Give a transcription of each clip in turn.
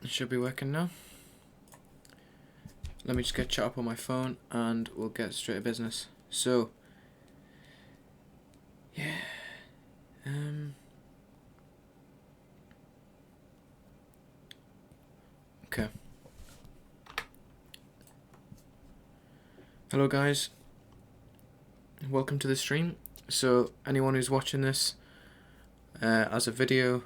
It should be working now. Let me just get chat up on my phone and we'll get straight to business. So, yeah. Okay. Hello guys. Welcome to the stream. So, anyone who's watching this as a video,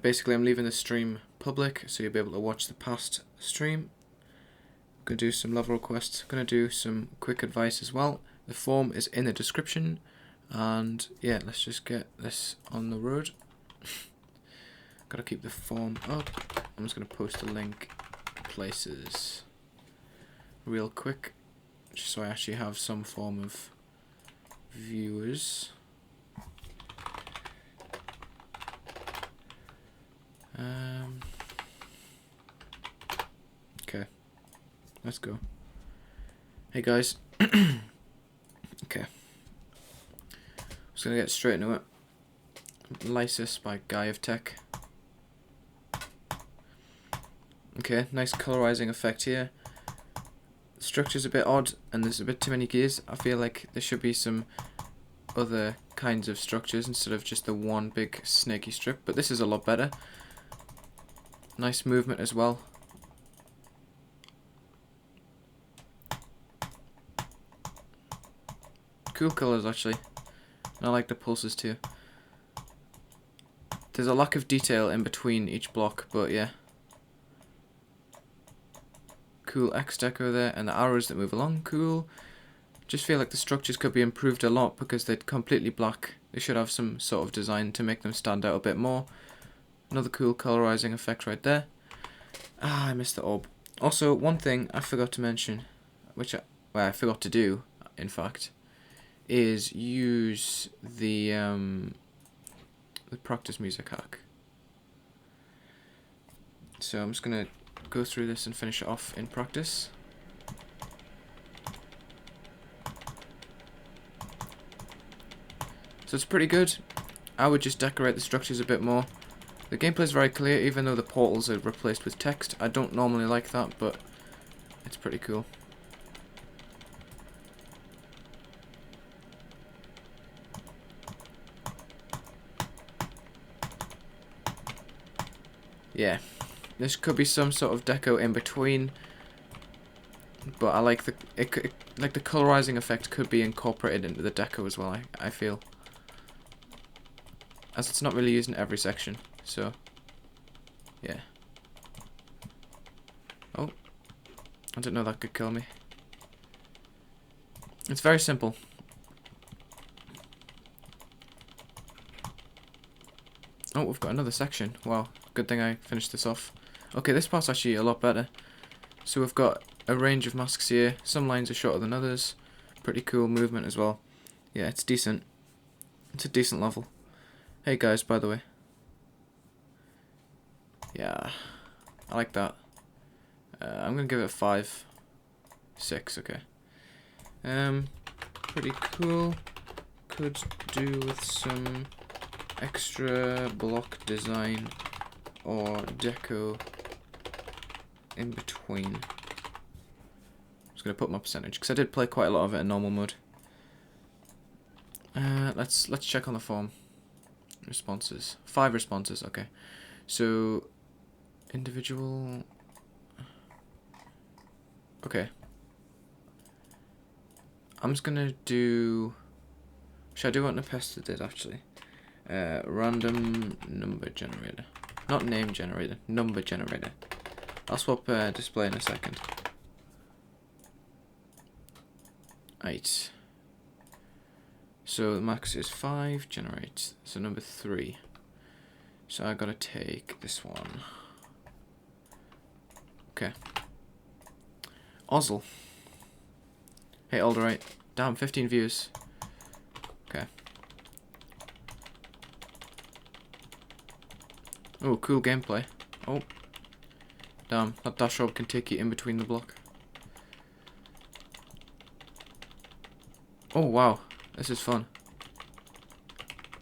basically I'm leaving the stream public so you'll be able to watch the past stream. I'm going to do some level requests. I'm going to do some quick advice as well. The form is in the description. And yeah, let's just get this on the road. Gotta keep the form up. I'm just going to post a link places real quick, just so I actually have some form of viewers. Okay, let's go. Hey guys. Okay, just gonna get straight into it. Lysis by Guy of Tech. Okay, nice colorizing effect here. The structure's a bit odd and there's a bit too many gears. I feel like there should be some other kinds of structures instead of just the one big snaky strip, but this is a lot better. Nice movement as well. Cool colors actually. And I like the pulses too. There's a lack of detail in between each block, but yeah. Cool X deco there, and the arrows that move along, cool. Just feel like the structures could be improved a lot because they're completely black. They should have some sort of design to make them stand out a bit more. Another cool colorizing effect right there. Ah, I missed the orb. Also, one thing I forgot to mention, which I forgot to do, in fact, is use the practice music hack. So I'm just gonna go through this and finish it off in practice. So it's pretty good. I would just decorate the structures a bit more. The gameplay is very clear, even though the portals are replaced with text. I don't normally like that, but it's pretty cool. Yeah, this could be some sort of deco in between, but I like the like the colorizing effect could be incorporated into the deco as well. I feel, as it's not really used in every section. So, yeah. Oh, I didn't know that could kill me. It's very simple. Oh, we've got another section. Wow, good thing I finished this off. Okay, this part's actually a lot better. So we've got a range of masks here. Some lines are shorter than others. Pretty cool movement as well. Yeah, it's decent. It's a decent level. Hey guys, by the way. Yeah, I like that. I'm gonna give it a 5. 6, okay. Pretty cool. Could do with some extra block design or deco in between. I'm just gonna put my percentage because I did play quite a lot of it in normal mode. Let's check on the form. Responses. 5 responses. Okay. So individual. Okay. I'm just gonna do. Should I do what Nepesta did actually? Random number generator. Not name generator, number generator. I'll swap display in a second. 8. So the max is 5, generate. So number 3. So I gotta take this one. Okay. Ozzel. Hey Alderite. Damn, 15 views. Okay. Oh, cool gameplay. Oh. Damn, that dash orb can take you in between the block. Oh, wow. This is fun.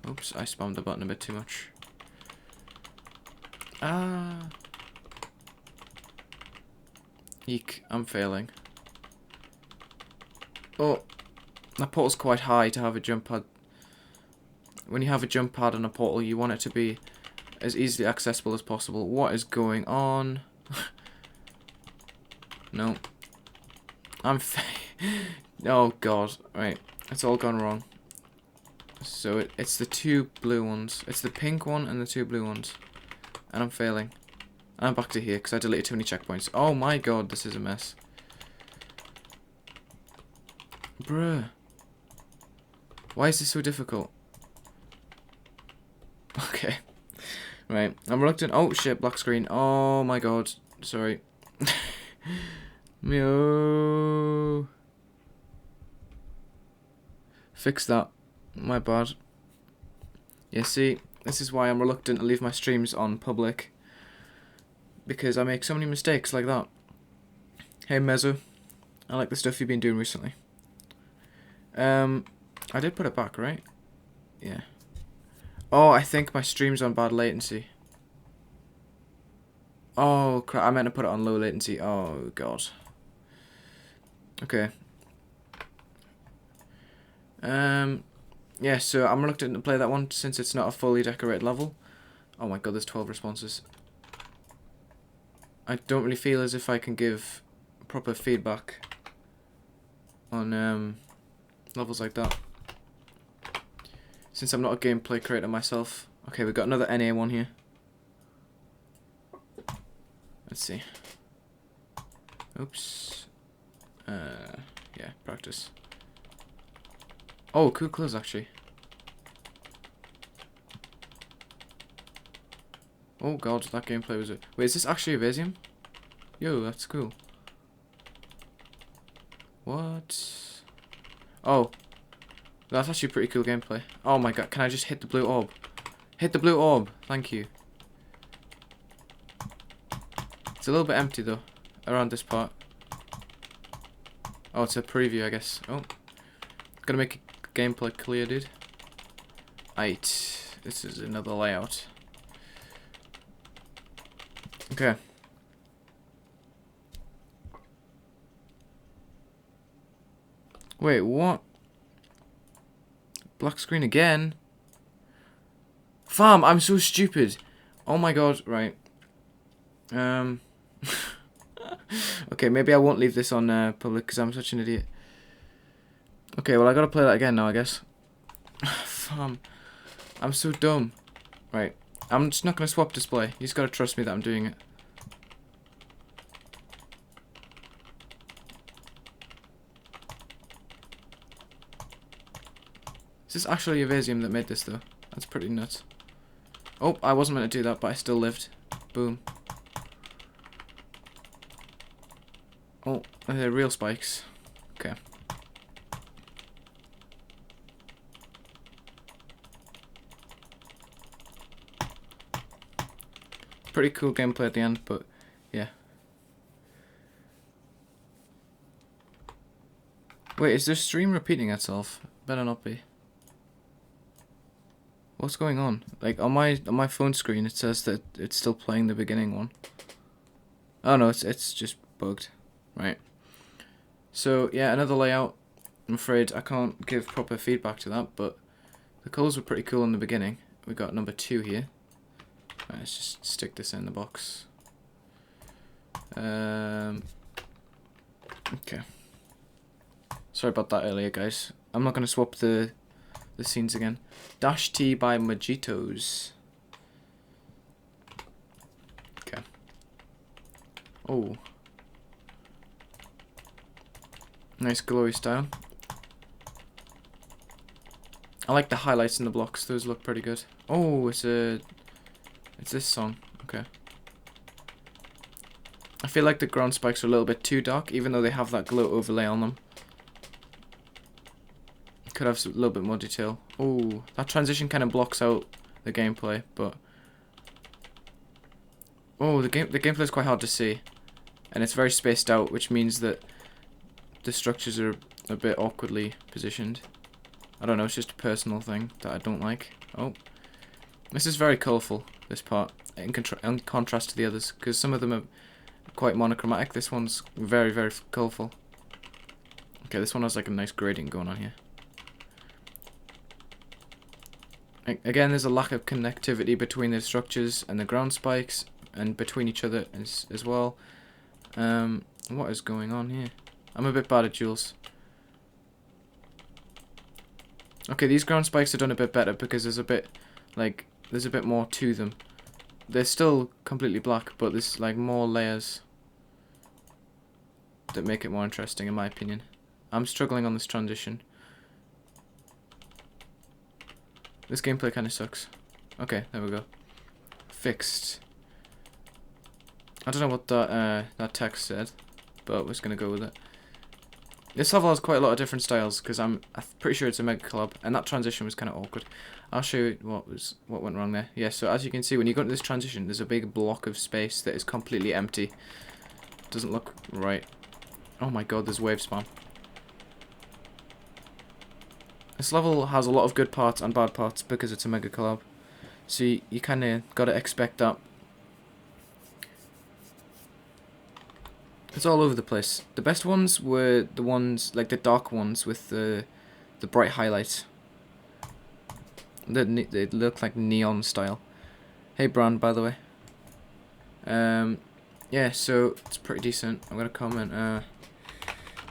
Oops, I spammed the button a bit too much. Ah. Eek, I'm failing. Oh, that portal's quite high to have a jump pad. When you have a jump pad on a portal, you want it to be as easily accessible as possible. What is going on? No. Oh god, right. It's all gone wrong. So it's the two blue ones. It's the pink one and the two blue ones. And I'm failing. And I'm back to here because I deleted too many checkpoints. Oh my god, this is a mess. Bruh. Why is this so difficult? Okay. Right. I'm reluctant. Oh shit, black screen. Oh my god. Sorry. Meow. Fix that. My bad. Yeah, see, this is why I'm reluctant to leave my streams on public. Because I make so many mistakes like that. Hey Mezzo. I like the stuff you've been doing recently. I did put it back, right? Yeah. Oh, I think my stream's on bad latency. Oh crap, I meant to put it on low latency. Oh god. Okay. Yeah, so I'm reluctant to play that one since it's not a fully decorated level. Oh my god, there's 12 responses. I don't really feel as if I can give proper feedback on levels like that. Since I'm not a gameplay creator myself. Okay, we've got another NA one here. Let's see. Oops. Yeah, practice. Oh, cool clothes actually. Oh god, that gameplay was it. Wait, is this actually Evasium? Yo, that's cool. What? Oh. That's actually pretty cool gameplay. Oh my god, can I just hit the blue orb? Hit the blue orb, thank you. It's a little bit empty though, around this part. Oh, it's a preview, I guess. Oh. Gotta make gameplay clear, dude. Aight. This is another layout. Okay. Wait, what? Black screen again? Fam, I'm so stupid. Oh my god, right. Okay, maybe I won't leave this on public because I'm such an idiot. Okay, well I gotta play that again now, I guess. Fam, I'm so dumb. Right, I'm just not gonna swap display. You just gotta trust me that I'm doing it. Is this actually Evasium that made this though? That's pretty nuts. Oh, I wasn't meant to do that, but I still lived. Boom. Oh, they're real spikes. Okay. Pretty cool gameplay at the end, but yeah. Wait, is this stream repeating itself? Better not be. What's going on? Like on my phone screen, it says that it's still playing the beginning one. Oh no, it's just bugged, right? So yeah, another layout. I'm afraid I can't give proper feedback to that, but the colours were pretty cool in the beginning. We got number 2 here. Right, let's just stick this in the box. Okay. Sorry about that earlier, guys. I'm not gonna swap the scenes again. Dash Tea by Mojitos. Okay. Oh. Nice glowy style. I like the highlights in the blocks. Those look pretty good. Oh, it's this song. Okay. I feel like the ground spikes are a little bit too dark, even though they have that glow overlay on them. Could have a little bit more detail. Oh, that transition kind of blocks out the gameplay, but oh, the gameplay is quite hard to see, and it's very spaced out, which means that the structures are a bit awkwardly positioned. I don't know, it's just a personal thing that I don't like. Oh, this is very colourful, this part, in contrast to the others, because some of them quite monochromatic. This one's very, very colourful. Okay, this one has like a nice gradient going on here. Again, there's a lack of connectivity between the structures and the ground spikes, and between each other as well. What is going on here? I'm a bit bad at jewels. Okay, these ground spikes are done a bit better because there's a bit more to them. They're still completely black, but there's like more layers that make it more interesting, in my opinion. I'm struggling on this transition. This gameplay kind of sucks. Okay, there we go. Fixed. I don't know what that text said, but we're just gonna go with it. This level has quite a lot of different styles because I'm pretty sure it's a mega collab, and that transition was kind of awkward. I'll show you what went wrong there. Yeah, so as you can see, when you go into this transition, there's a big block of space that is completely empty. Doesn't look right. Oh my god, there's wave spam. This level has a lot of good parts and bad parts because it's a mega collab. So you kind of gotta expect that. It's all over the place. The best ones were the ones, like the dark ones with the bright highlights. They look like neon style. Hey Brand, by the way. Yeah, so it's pretty decent. I'm gonna comment,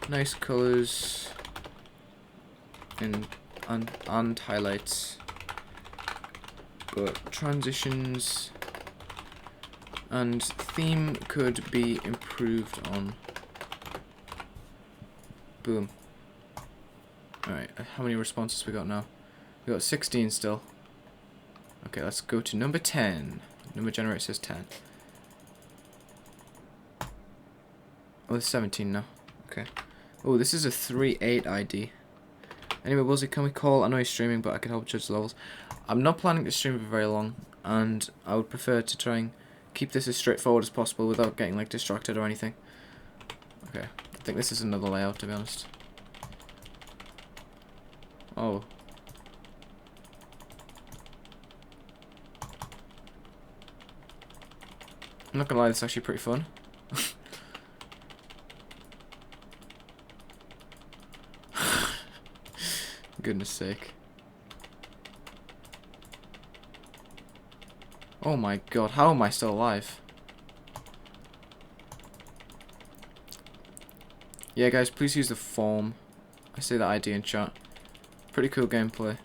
nice colors and highlights, but transitions and theme could be improved on. Boom. Alright, how many responses we got now? We got 16 still. Okay, let's go to number 10. Number generator says 10. Oh, it's 17 now. Okay. Oh, this is a 3-8 ID. Anyway, Woolsey, can we call? I know you're streaming, but I can help judge the levels. I'm not planning to stream for very long, and I would prefer to try and keep this as straightforward as possible without getting like distracted or anything. Okay, I think this is another layout, to be honest. Oh. I'm not gonna lie, this is actually pretty fun. Goodness sake. Oh my god, how am I still alive? Yeah guys, please use the form. I say that ID in chat. Pretty cool gameplay.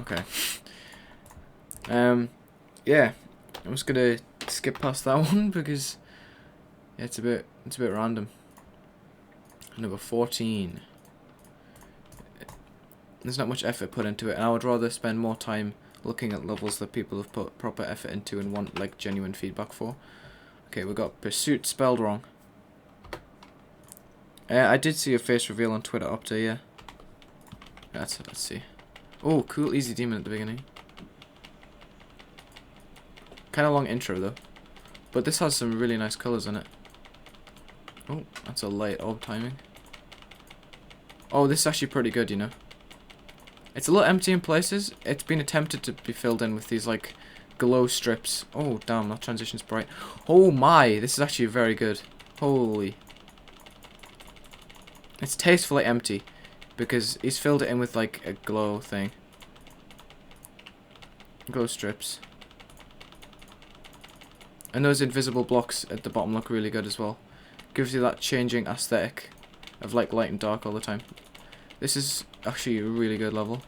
Okay. Yeah. I'm just gonna skip past that one because yeah, it's a bit random. Number 14. There's not much effort put into it, and I would rather spend more time looking at levels that people have put proper effort into and want like genuine feedback for. Okay, we got Pursuit spelled wrong. I did see a face reveal on Twitter up to, yeah. Let's see. Oh, cool easy demon at the beginning. Kind of long intro though, but this has some really nice colors in it. Oh, that's a late orb timing. Oh, this is actually pretty good, you know. It's a little empty in places. It's been attempted to be filled in with these like glow strips. Oh damn, that transition's bright. Oh my, this is actually very good. Holy. It's tastefully empty because he's filled it in with like a glow thing. Glow strips. And those invisible blocks at the bottom look really good as well. Gives you that changing aesthetic of like light and dark all the time. This is actually a really good level.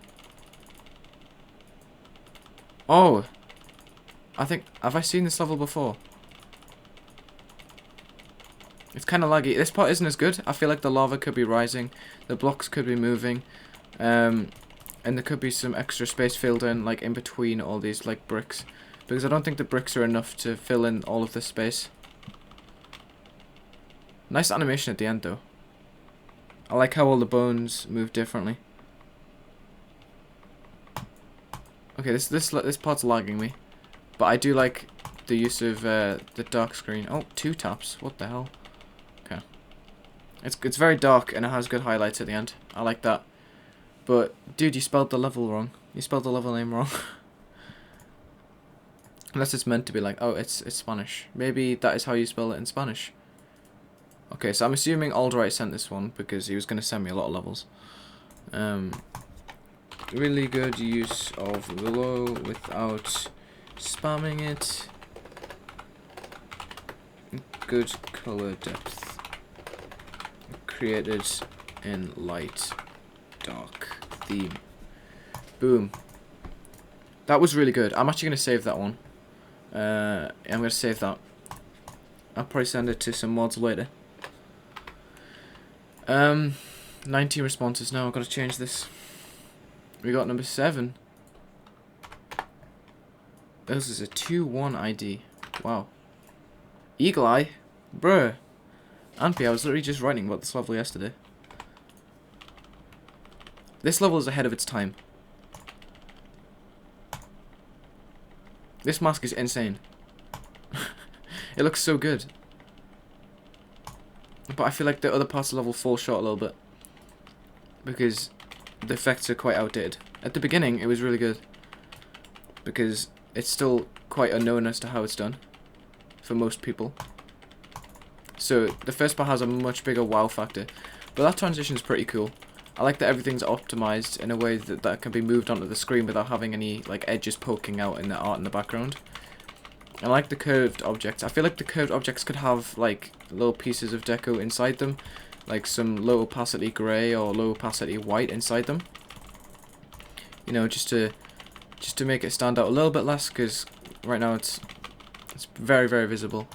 Oh! I think, have I seen this level before? It's kind of laggy. This part isn't as good. I feel like the lava could be rising. The blocks could be moving. And there could be some extra space filled in, like in between all these like bricks. Because I don't think the bricks are enough to fill in all of this space. Nice animation at the end though. I like how all the bones move differently. Okay, this part's lagging me. But I do like the use of the dark screen. Oh, 2 taps. What the hell? Okay. It's very dark and it has good highlights at the end. I like that. But, dude, you spelled the level wrong. You spelled the level name wrong. Unless it's meant to be like, oh, it's Spanish. Maybe that is how you spell it in Spanish. Okay, so I'm assuming Aldright sent this one because he was going to send me a lot of levels. Really good use of below without spamming it. Good color depth. Created in light, dark theme. Boom. That was really good. I'm actually going to save that one. I'm going to save that. I'll probably send it to some mods later. 19 responses now. I've got to change this. We got number 7. This is a 2-1 ID. Wow. Eagle Eye? Bruh. Ampy, I was literally just writing about this level yesterday. This level is ahead of its time. This mask is insane. It looks so good. But I feel like the other parts of the level fall short a little bit. Because the effects are quite outdated. At the beginning, it was really good. Because it's still quite unknown as to how it's done. For most people. So, the first part has a much bigger wow factor. But that transition is pretty cool. I like that everything's optimized in a way that can be moved onto the screen without having any like edges poking out in the art in the background. I like the curved objects. I feel like the curved objects could have like little pieces of deco inside them. Like some low opacity grey or low opacity white inside them. You know, just to make it stand out a little bit less, because right now it's very, very visible.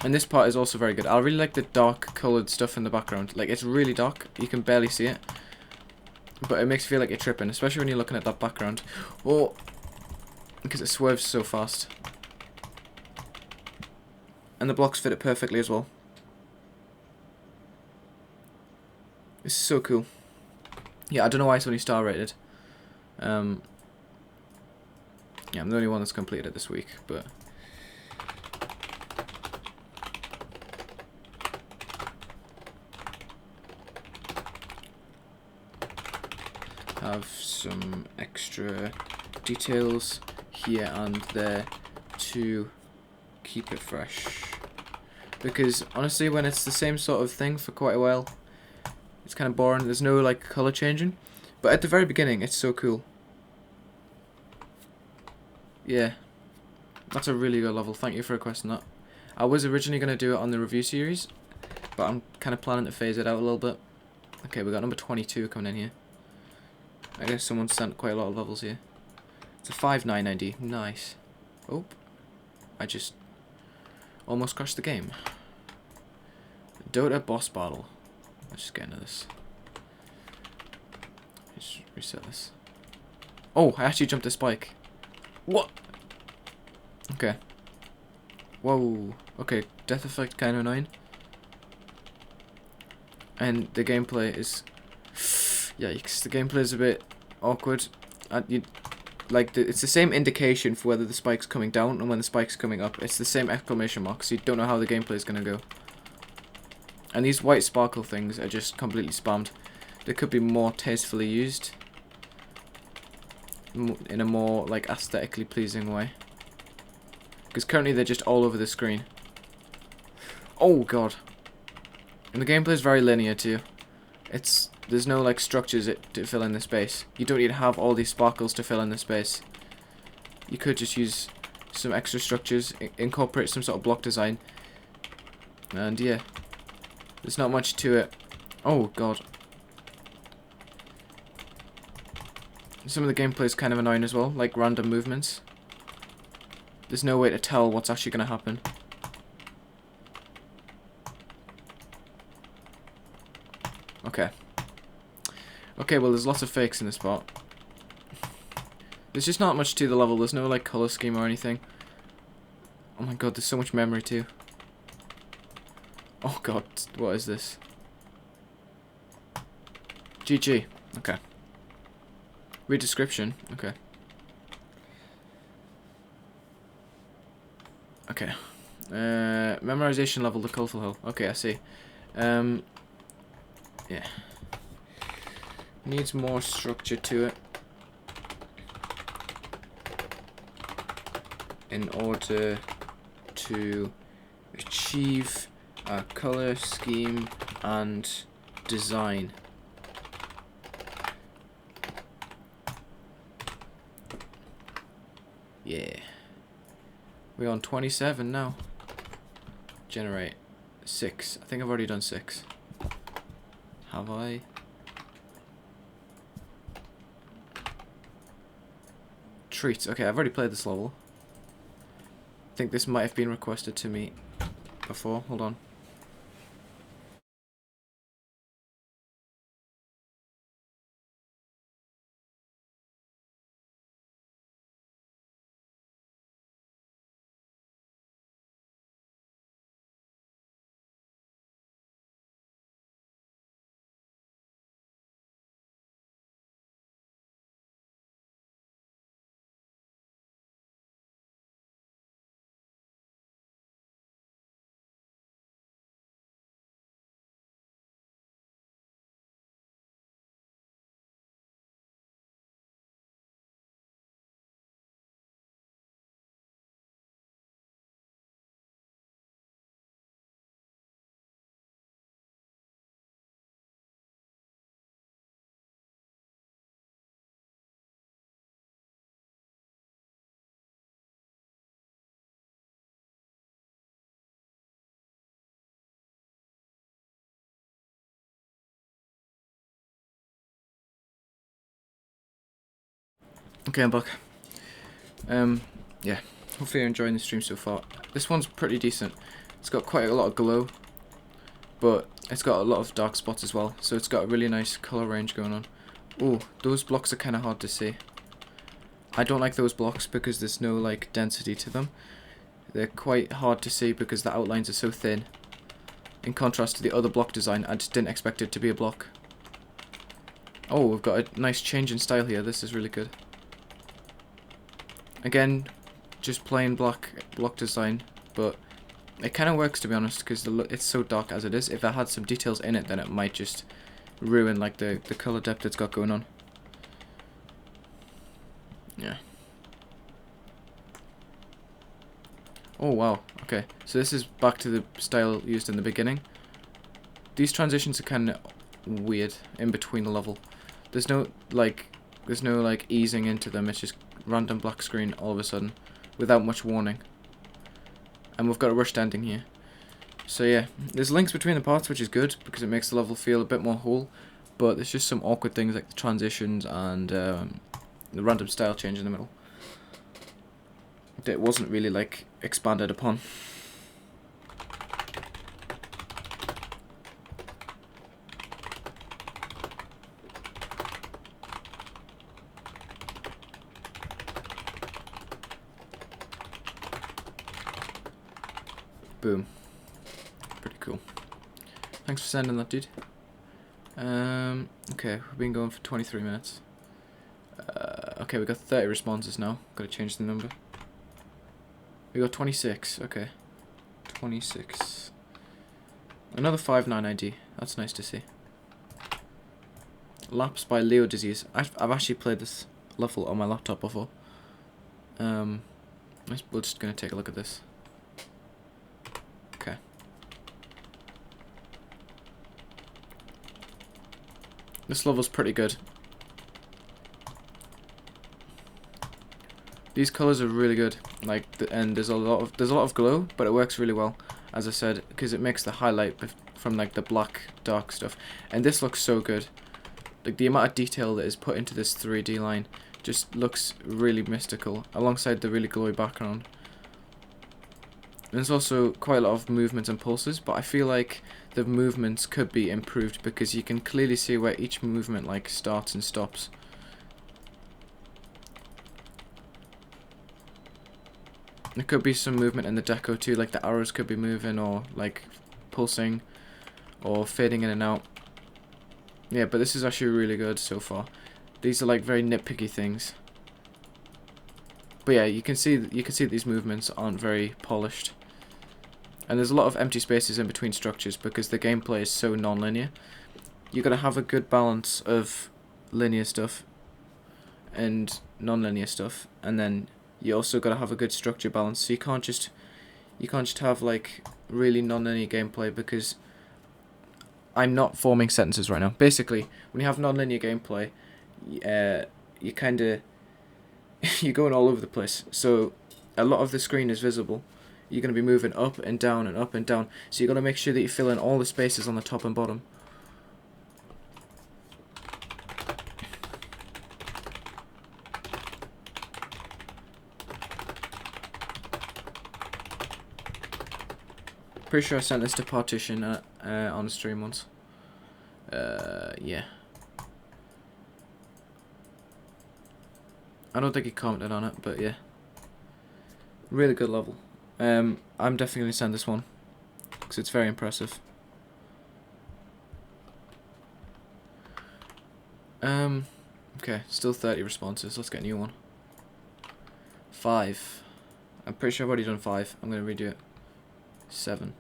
And this part is also very good. I really like the dark coloured stuff in the background. Like, it's really dark. You can barely see it. But it makes you feel like you're tripping, especially when you're looking at that background. Oh, because it swerves so fast. And the blocks fit it perfectly as well. This is so cool. Yeah, I don't know why it's only star rated. Yeah, I'm the only one that's completed it this week, but... have some extra details here and there to keep it fresh. Because honestly, when it's the same sort of thing for quite a while, it's kind of boring. There's no like color changing. But at the very beginning, it's so cool. Yeah, that's a really good level. Thank you for requesting that. I was originally going to do it on the review series, but I'm kind of planning to phase it out a little bit. Okay, we got number 22 coming in here. I guess someone sent quite a lot of levels here. It's a 5-9 ID. Nice. Oh, I just almost crashed the game. Dota boss battle. Let's just get into this. Just reset this. Oh, I actually jumped a spike. What? Okay. Whoa. Okay, death effect kind of annoying. And the gameplay is... Yikes, the gameplay is a bit awkward. It's the same indication for whether the spike's coming down and when the spike's coming up. It's the same exclamation mark, so you don't know how the gameplay is going to go. And these white sparkle things are just completely spammed. They could be more tastefully used. In a more, like, aesthetically pleasing way. Because currently they're just all over the screen. Oh, God. And the gameplay is very linear, too. There's no, like, structures to fill in the space. You don't need to have all these sparkles to fill in the space. You could just use some extra structures, incorporate some sort of block design. And, yeah. There's not much to it. Oh, God. Some of the gameplay is kind of annoying as well, like random movements. There's no way to tell what's actually going to happen. Okay. Okay, well, there's lots of fakes in this part. There's just not much to the level. There's no, like, color scheme or anything. Oh my god, there's so much memory, too. Oh god, what is this? GG. Okay. Read description. Okay. Okay. Memorization level, the colorful hill. Okay, I see. Yeah. Needs more structure to it in order to achieve a color scheme and design. Yeah. We're on 27 now. Generate 6. I think I've already done 6. Have I? Treats. Okay, I've already played this level. I think this might have been requested to me before. Hold on. Okay, I'm back. Yeah. Hopefully you're enjoying the stream so far. This one's pretty decent. It's got quite a lot of glow, but it's got a lot of dark spots as well. So it's got a really nice color range going on. Oh, those blocks are kind of hard to see. I don't like those blocks because there's no like density to them. They're quite hard to see because the outlines are so thin. In contrast to the other block design, I just didn't expect it to be a block. Oh, we've got a nice change in style here. This is really good. Again, just plain block design, but it kind of works to be honest because it's so dark as it is. If it had some details in it, then it might just ruin like the color depth it's got going on. Yeah. Oh wow. Okay, so this is back to the style used in the beginning. These transitions are kind of weird in between the level. There's no like easing into them. It's just random black screen all of a sudden without much warning. And we've got a rushed ending here. So yeah, there's links between the parts, which is good because it makes the level feel a bit more whole, but there's just some awkward things like the transitions and the random style change in the middle that wasn't really like expanded upon. Boom. Pretty cool. Thanks for sending that, dude. Okay, we've been going for 23 minutes. Okay, we got 30 responses now. Gotta change the number. We got 26, okay. 26. Another 5-9 ID. That's nice to see. Laps by Leo Disease. I've actually played this level on my laptop before. We're just gonna take a look at this. Okay. This level's pretty good. These colors are really good. Like, and there's a lot of glow, but it works really well, as I said, because it makes the highlight from like the black dark stuff. And this looks so good. Like the amount of detail that is put into this 3D line just looks really mystical, alongside the really glowy background. There's also quite a lot of movements and pulses, but I feel like the movements could be improved because you can clearly see where each movement like starts and stops. There could be some movement in the deco too, like the arrows could be moving or like pulsing or fading in and out. Yeah, but this is actually really good so far. These are like very nitpicky things. But yeah, you can see these movements aren't very polished. And there's a lot of empty spaces in between structures because the gameplay is so non-linear. You gotta have a good balance of linear stuff and non-linear stuff, and then you also got to have a good structure balance. So you can't just have like really non-linear gameplay, because I'm not forming sentences right now. Basically, when you have non-linear gameplay, you kind of you're going all over the place. So a lot of the screen is visible. You're going to be moving up and down and up and down. So you got to make sure that you fill in all the spaces on the top and bottom. Pretty sure I sent this to Partition on the stream once. Yeah. I don't think he commented on it, but yeah. Really good level. I'm definitely going to send this one, because it's very impressive. Okay, still 30 responses. Let's get a new one. 5. I'm pretty sure I've already done 5. I'm going to redo it. 7.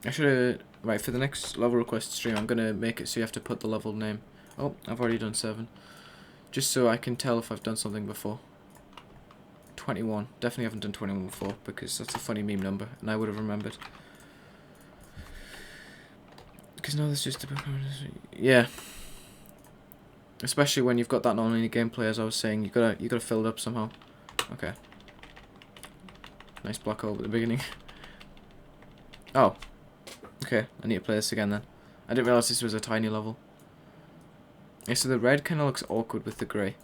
I should have... Right, for the next level request stream, I'm going to make it so you have to put the level name. Oh, I've already done 7. Just so I can tell if I've done something before. 21. Definitely haven't done 21 before, because that's a funny meme number, and I would have remembered. Because now there's just a... Yeah. Especially when you've got that non-linear gameplay, as I was saying, you gotta fill it up somehow. Okay. Nice black hole at the beginning. Oh. Okay, I need to play this again then. I didn't realise this was a tiny level. Yeah, so the red kind of looks awkward with the grey.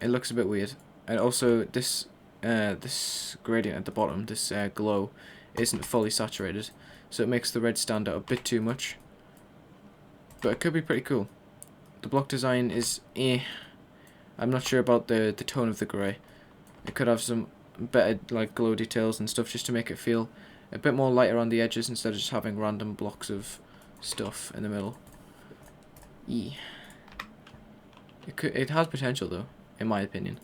It looks a bit weird. And also, this gradient at the bottom, this glow, isn't fully saturated. So it makes the red stand out a bit too much. But it could be pretty cool. The block design is eh. I'm not sure about the tone of the grey. It could have some better like glow details and stuff, just to make it feel a bit more lighter on the edges instead of just having random blocks of stuff in the middle. It has potential though, in my opinion.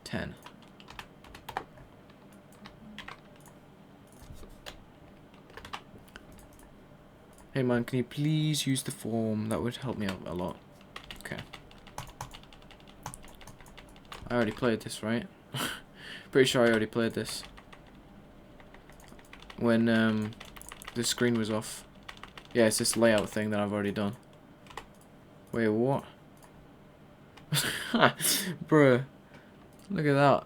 10. Hey man, can you please use the form? That would help me out a lot. Okay. I already played this, right? Pretty sure I already played this. When the screen was off. Yeah, it's this layout thing that I've already done. Wait, what? Bruh. Look at that.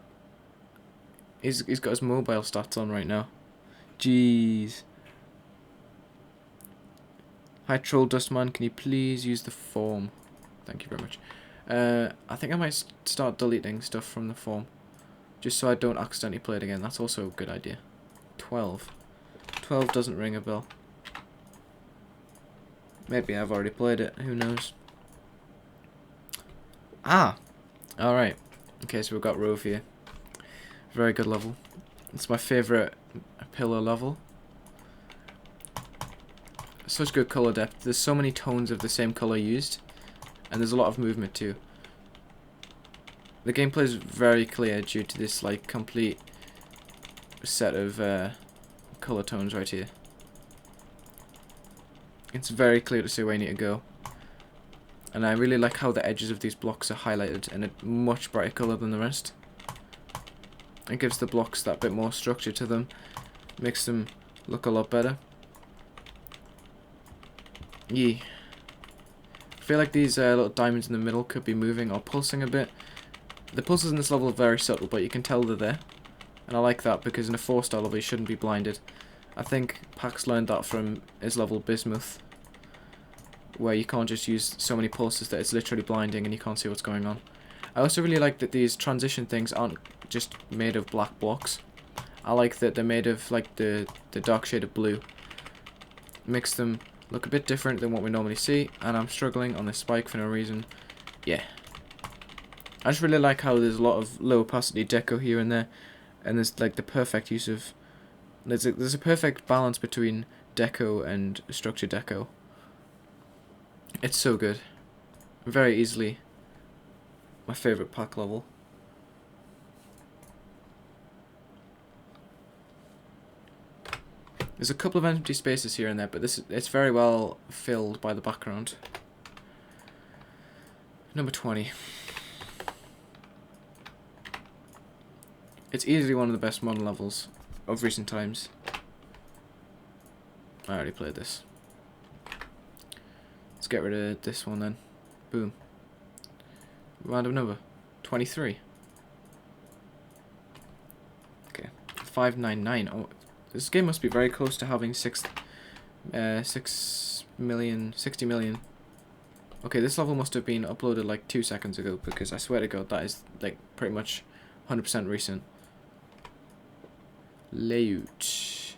He's got his mobile stats on right now. Jeez. Hi Troll Dustman, can you please use the form? Thank you very much. I think I might start deleting stuff from the form, just so I don't accidentally play it again. That's also a good idea. 12. 12 doesn't ring a bell. Maybe I've already played it, who knows. Ah! Alright. Okay, so we've got Rove here. Very good level. It's my favourite pillar level. Such good colour depth. There's so many tones of the same colour used. And there's a lot of movement too. The gameplay is very clear due to this like complete set of colour tones right here. It's very clear to see where you need to go. And I really like how the edges of these blocks are highlighted in a much brighter colour than the rest. It gives the blocks that bit more structure to them. Makes them look a lot better. Yeah. I feel like these little diamonds in the middle could be moving or pulsing a bit. The pulses in this level are very subtle, but you can tell they're there. And I like that, because in a 4-star level you shouldn't be blinded. I think Pax learned that from his level Bismuth, where you can't just use so many pulses that it's literally blinding and you can't see what's going on. I also really like that these transition things aren't just made of black blocks. I like that they're made of like the dark shade of blue. Makes them look a bit different than what we normally see, and I'm struggling on this spike for no reason. Yeah. I just really like how there's a lot of low opacity deco here and there, and there's like the perfect use of... There's a perfect balance between deco and structure deco. It's so good. Very easily my favourite pack level. There's a couple of empty spaces here and there, but it's very well filled by the background. Number 20. It's easily one of the best modern levels of recent times. I already played this. Let's get rid of this one then. Boom. Random number. 23. Okay. 599. Oh, this game must be very close to having 6 million, 60 million. Okay, this level must have been uploaded like 2 seconds ago, because I swear to God that is like pretty much 100% recent. Layout.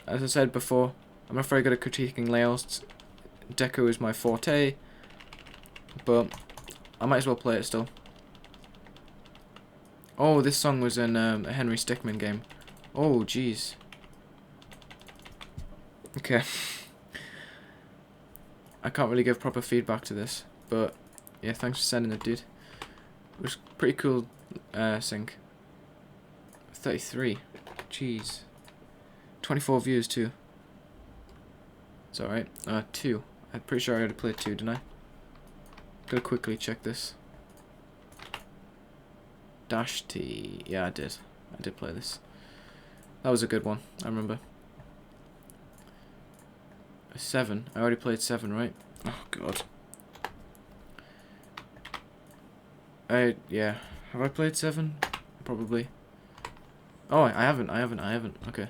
As I said before, I'm not very good at critiquing layouts. Deco is my forte, but I might as well play it still. Oh, this song was in a Henry Stickmin game. Oh, jeez. Okay. I can't really give proper feedback to this, but yeah, thanks for sending it, dude. It was pretty cool sync. 33. Jeez. 24 views too. It's alright. 2. I'm pretty sure I already played 2, didn't I? Gotta quickly check this. Dash T. Yeah, I did. I did play this. That was a good one, I remember. 7. I already played 7, right? Oh, God. Yeah. Have I played 7? Probably. Oh, I haven't. Okay.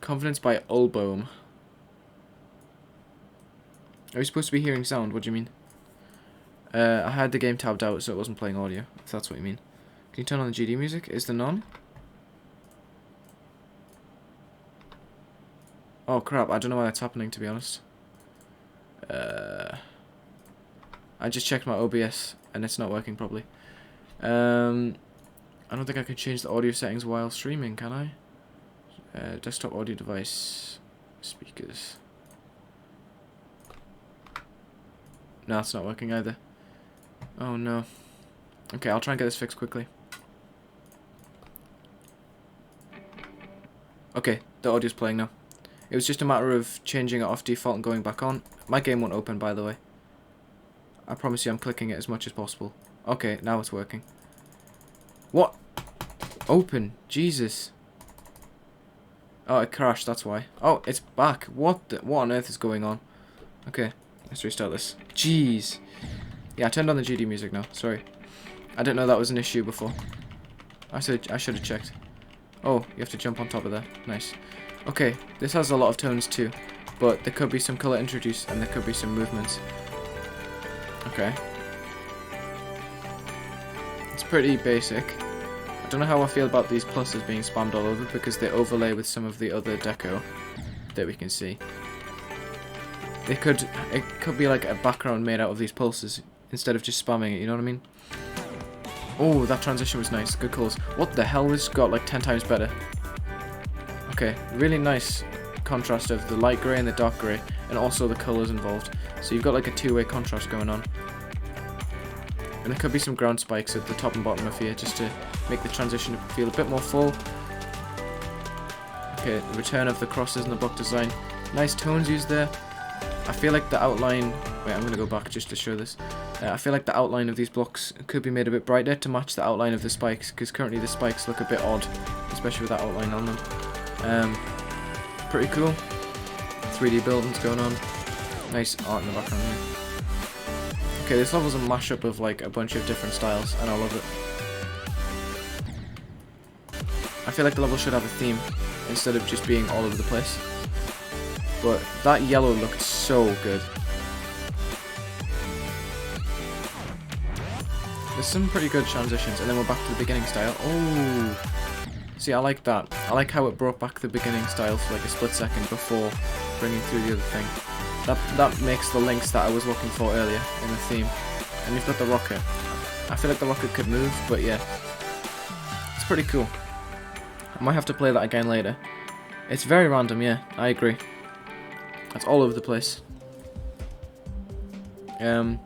Confidence by Ulbohm. Are you supposed to be hearing sound? What do you mean? I had the game tabbed out, so it wasn't playing audio, if that's what you mean. Can you turn on the GD music? Is there none? Oh, crap. I don't know why that's happening, to be honest. I just checked my OBS, and it's not working properly. I don't think I can change the audio settings while streaming, can I? Desktop audio device. Speakers. No, it's not working either. Oh, no. Okay, I'll try and get this fixed quickly. Okay, the audio's playing now. It was just a matter of changing it off default and going back on. My game won't open, by the way. I promise you I'm clicking it as much as possible. Okay, now it's working. What? Open. Jesus. Oh, it crashed, that's why. Oh, it's back. What on earth is going on? Okay, let's restart this. Jeez. Yeah, I turned on the GD music now. Sorry. I didn't know that was an issue before. I should have checked. Oh, you have to jump on top of there. Nice. Okay, this has a lot of tones too, but there could be some colour introduced and there could be some movements. Okay. It's pretty basic. I don't know how I feel about these pluses being spammed all over because they overlay with some of the other deco that we can see. It could be like a background made out of these pulses instead of just spamming it, you know what I mean? Oh, that transition was nice. Good calls. What the hell? This got like 10 times better. Okay, really nice contrast of the light grey and the dark grey, and also the colours involved. So you've got like a two-way contrast going on. And there could be some ground spikes at the top and bottom of here, just to make the transition feel a bit more full. Okay, the return of the crosses and the block design. Nice tones used there. I feel like the outline... Wait, I'm going to go back just to show this. I feel like the outline of these blocks could be made a bit brighter to match the outline of the spikes, because currently the spikes look a bit odd, especially with that outline on them. Pretty cool. 3D buildings going on. Nice art in the background here. Okay, this level's a mashup of like a bunch of different styles, and I love it. I feel like the level should have a theme, instead of just being all over the place. But that yellow looked so good. There's some pretty good transitions, and then we're back to the beginning style. Oh! See, I like that. I like how it brought back the beginning style for like a split second before bringing through the other thing. That makes the links that I was looking for earlier in the theme. And you've got the rocket. I feel like the rocket could move, but yeah. It's pretty cool. I might have to play that again later. It's very random, yeah, I agree. That's all over the place. Yeah,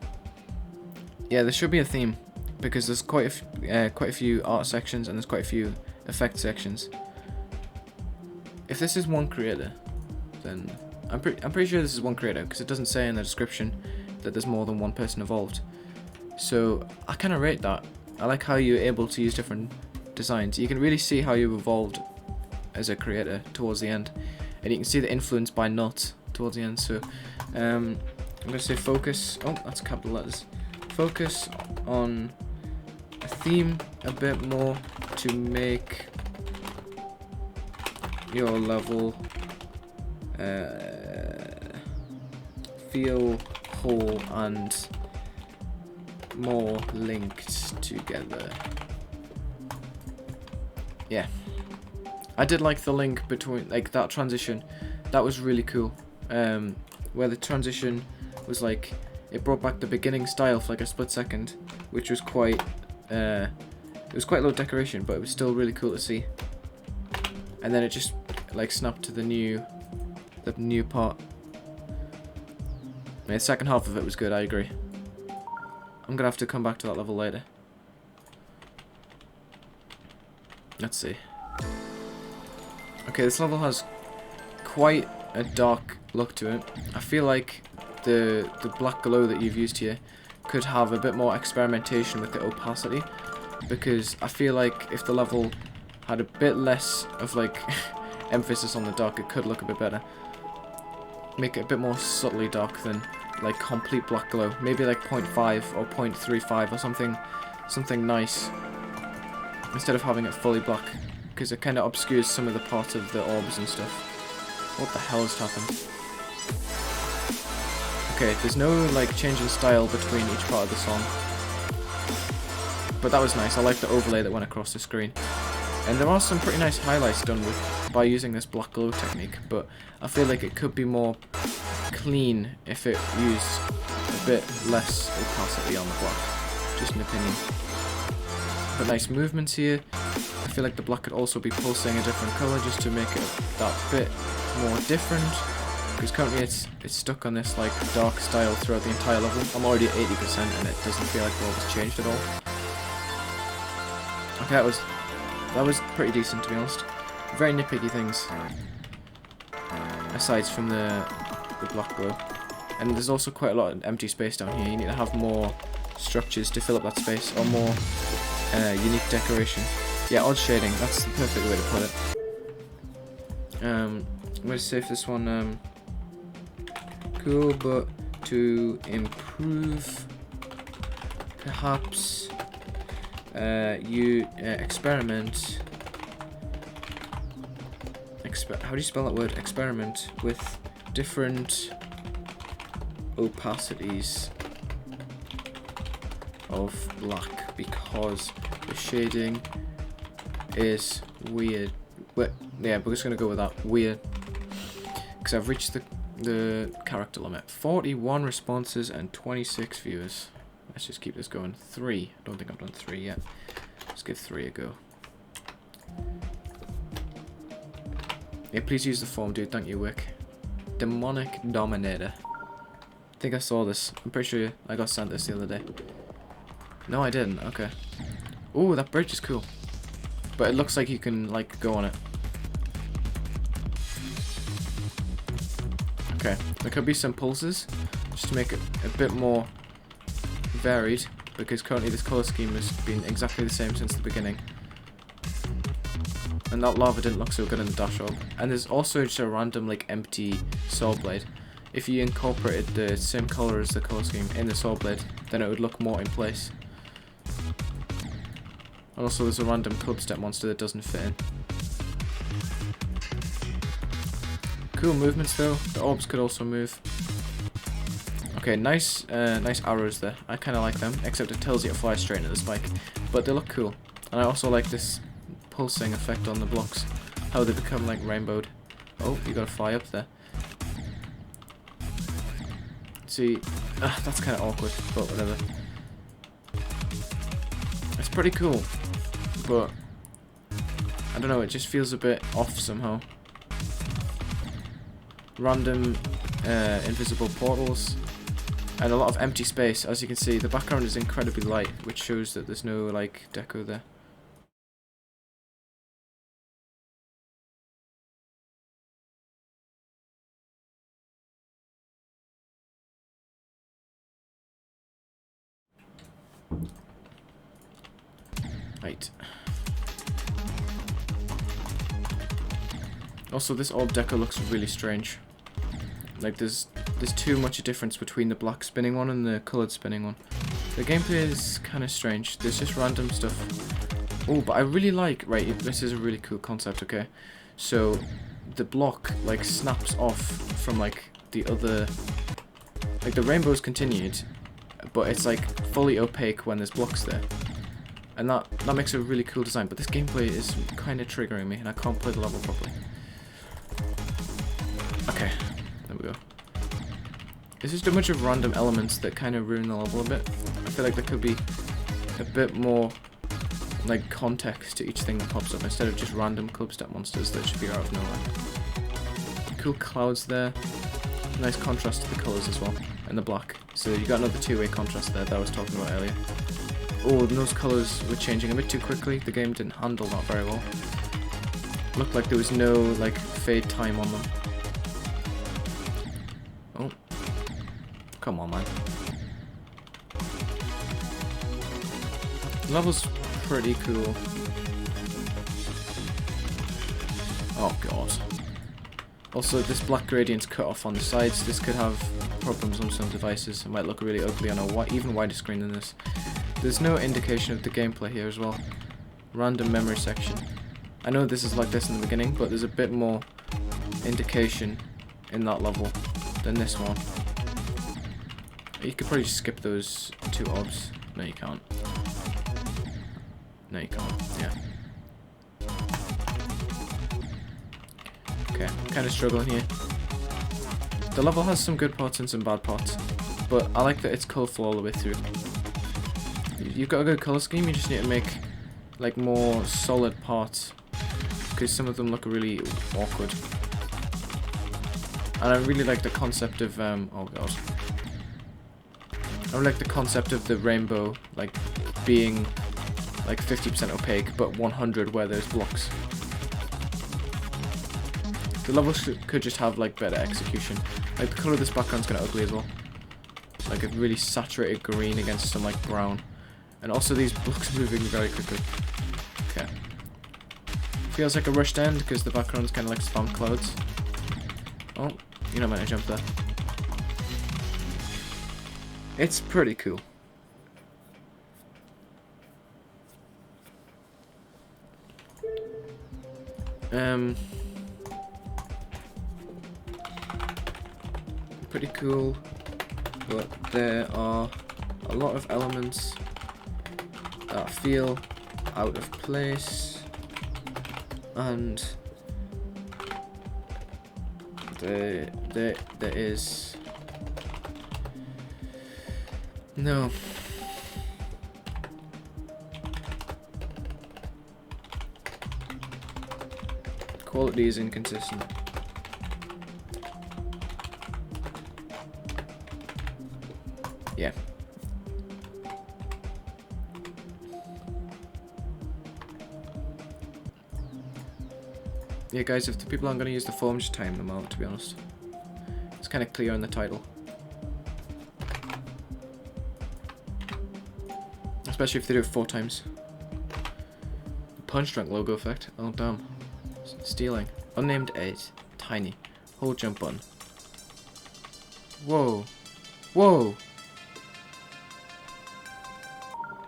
there should be a theme, because there's quite a few art sections and there's quite a few effect sections. if this is one creator, then I'm pretty sure this is one creator, because it doesn't say in the description that there's more than one person involved. So I kind of rate that. I like how you're able to use different designs. You can really see how you've evolved as a creator towards the end, and you can see the influence by Nut towards the end. So I'm gonna say focus. Oh, that's capital letters. Focus on a theme a bit more to make your level feel whole and more linked together. Yeah, I did like the link between, like, that transition. That was really cool. Where the transition was like, it brought back the beginning style for like a split second, which was quite it was quite low decoration, but it was still really cool to see. And then it just like snapped to the new part. The second half of it was good, I agree. I'm gonna have to come back to that level later. Let's see. Okay, this level has quite a dark look to it. I feel like the black glow that you've used here could have a bit more experimentation with the opacity, because I feel like if the level had a bit less of like emphasis on the dark, it could look a bit better. Make it a bit more subtly dark than like complete black glow. Maybe like 0.5 or 0.35 or something nice, instead of having it fully black, because it kind of obscures some of the parts of the orbs and stuff. What the hell has happened? Okay, there's no like change in style between each part of the song, but that was nice. I like the overlay that went across the screen, and there are some pretty nice highlights done by using this black glow technique, but I feel like it could be more clean if it used a bit less opacity on the black. Just an opinion. But nice movements here. I feel like the black could also be pulsing a different colour just to make it that bit more different, because currently it's stuck on this like dark style throughout the entire level. I'm already at 80% and it doesn't feel like the world has changed at all. Okay, that was pretty decent, to be honest. Very nitpicky things, aside from the black glow. And there's also quite a lot of empty space down here. You need to have more structures to fill up that space, or more unique decoration. Yeah, odd shading, that's the perfect way to put it. I'm going to save this one cool, but to improve, perhaps you experiment. How do you spell that word? Experiment with different opacities of black, because the shading is weird. Yeah, we're just gonna go with that, weird, because I've reached the character limit. 41 responses and 26 viewers. Let's just keep this going. 3. I don't think I've done 3 yet. Let's give 3 a go. Yeah, please use the form, dude. Thank you, Wick. Demonic Dominator. I think I saw this. I'm pretty sure I got sent this the other day. No, I didn't. Okay. Ooh, that bridge is cool. But it looks like you can, like, go on it. Okay. There could be some pulses, just to make it a bit more varied, because currently this colour scheme has been exactly the same since the beginning. And that lava didn't look so good in the dash orb. And there's also just a random like empty sword blade. If you incorporated the same colour as the colour scheme in the sword blade, then it would look more in place. And also there's a random clubstep monster that doesn't fit in. Cool movements though. The orbs could also move. Okay, nice arrows there. I kind of like them, except it tells you to fly straight into the spike. But they look cool. And I also like this pulsing effect on the blocks, how they become like rainbowed. Oh, you gotta fly up there. See, that's kind of awkward, but whatever. It's pretty cool, but I don't know, it just feels a bit off somehow. Random invisible portals and a lot of empty space. As you can see, the background is incredibly light, which shows that there's no like deco there. Right. Also, this orb deco looks really strange. Like, there's too much a difference between the black spinning one and the coloured spinning one. The gameplay is kind of strange. There's just random stuff. Oh, but I really like... Right, this is a really cool concept, okay? So, the block, like, snaps off from, like, the other... Like, the rainbow's continued, but it's, like, fully opaque when there's blocks there. And that makes a really cool design, but this gameplay is kind of triggering me, and I can't play the level properly. Okay, there we go. There's just a bunch of random elements that kind of ruin the level a bit. I feel like there could be a bit more, like, context to each thing that pops up, instead of just random clubstep monsters that should be out of nowhere. Cool clouds there. Nice contrast to the colours as well, and the black. So you got another two-way contrast there that I was talking about earlier. Oh, and those colours were changing a bit too quickly. The game didn't handle that very well. Looked like there was no, like, fade time on them. Oh. Come on, man. The level's pretty cool. Oh, God. Also, this black gradient's cut off on the sides. This could have problems on some devices. It might look really ugly on a even wider screen than this. There's no indication of the gameplay here as well. Random memory section. I know this is like this in the beginning, but there's a bit more indication in that level than this one. You could probably just skip those two orbs. No, you can't. No, you can't. Yeah. Okay, kind of struggling here. The level has some good parts and some bad parts, but I like that it's colourful all the way through. You've got a good colour scheme, you just need to make, like, more solid parts, because some of them look really awkward. And I really like the concept of, oh god. I like the concept of the rainbow, like, being, like, 50% opaque, but 100 where there's blocks. The level could just have, like, better execution. Like, the colour of this background's kind of ugly as well. Like a really saturated green against some, like, brown. And also these blocks moving very quickly. Okay. Feels like a rushed end because the background's kind of like spam clouds. Oh, you're not meant to jump there. It's pretty cool. Pretty cool, but there are a lot of elements that feel out of place, and there is no quality is inconsistent. Yeah. Yeah, guys, if the people aren't going to use the form, just time them out, to be honest. It's kind of clear in the title. Especially if they do it 4 times. The punch drunk logo effect. Oh, damn. Stealing. Unnamed 8. Tiny. Hold jump button. Whoa. Whoa!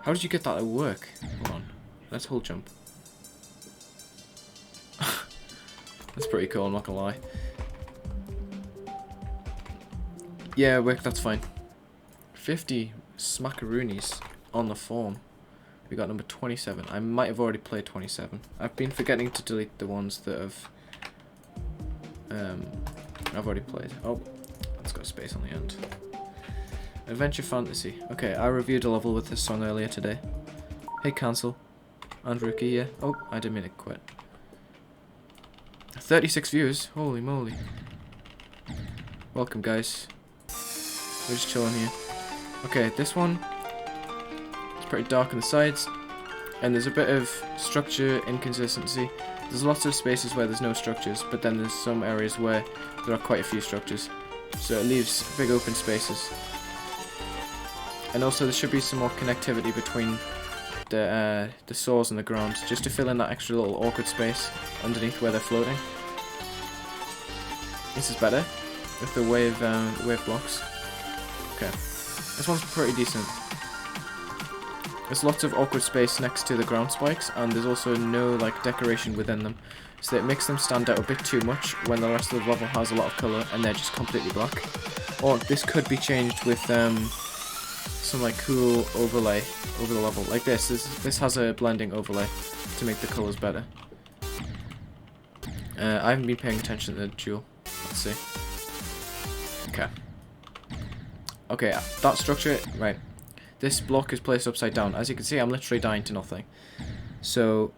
How did you get that to work? Hold on. Let's hold jump. That's pretty cool, I'm not gonna lie. Yeah, work, that's fine. 50 smackaroonies on the form. We got number 27. I might have already played 27. I've been forgetting to delete the ones that have I've already played. Oh, it's got a space on the end. Adventure Fantasy. Okay, I reviewed a level with this song earlier today. Hey, cancel. And Rookie, yeah. Oh, I didn't mean to quit. 36 views. Holy moly. Welcome, guys. We're just chilling here. Okay, this one. It's pretty dark on the sides. And there's a bit of structure inconsistency. There's lots of spaces where there's no structures, but then there's some areas where there are quite a few structures. So it leaves big open spaces. And also there should be some more connectivity between the saws and the ground, just to fill in that extra little awkward space underneath where they're floating. This is better with the wave blocks. Okay, this one's pretty decent. There's lots of awkward space next to the ground spikes, and there's also no like decoration within them, so it makes them stand out a bit too much when the rest of the level has a lot of colour and they're just completely black. Or this could be changed with some like cool overlay over the level, like this. This has a blending overlay to make the colours better. I haven't been paying attention to the duel. Let's see. Okay. Okay, that structure, right. This block is placed upside down. As you can see, I'm literally dying to nothing. So,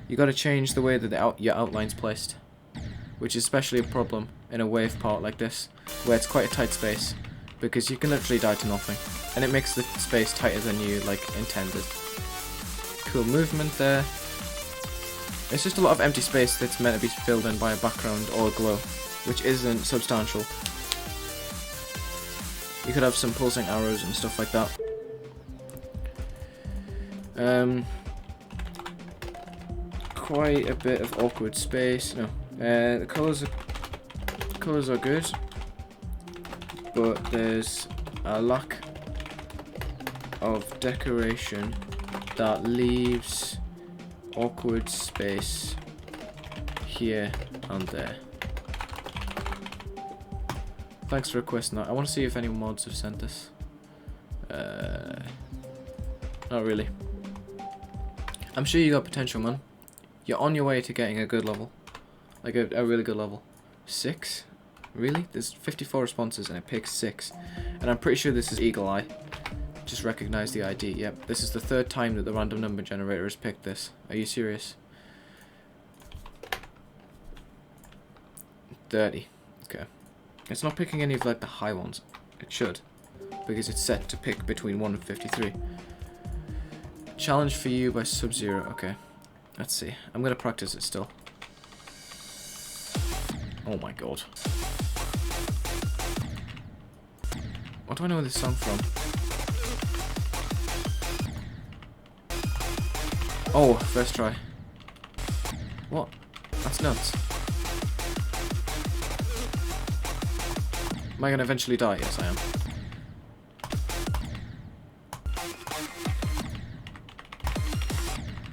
you got to change the way that your outline's placed, which is especially a problem in a wave part like this, where it's quite a tight space, because you can literally die to nothing, and it makes the space tighter than you like intended. Cool movement there. It's just a lot of empty space that's meant to be filled in by a background or a glow, which isn't substantial. You could have some pulsing arrows and stuff like that. Quite a bit of awkward space. No, the colours are good, but there's a lack of decoration that leaves awkward space here and there. Thanks for requesting that. I want to see if any mods have sent this. Not really. I'm sure you got potential, man. You're on your way to getting a good level. Like a really good level. 6? Really? There's 54 responses and it picks 6. And I'm pretty sure this is Eagle Eye. Just recognize the ID. Yep, this is the 3rd time that the random number generator has picked this. Are you serious? 30. Okay. It's not picking any of like the high ones. It should, because it's set to pick between 1 and 53. Challenge for you by Sub-Zero. Okay. Let's see. I'm gonna practice it still. Oh my god. What do I know this song from? Oh, first try. What? That's nuts. Am I gonna eventually die? Yes, I am.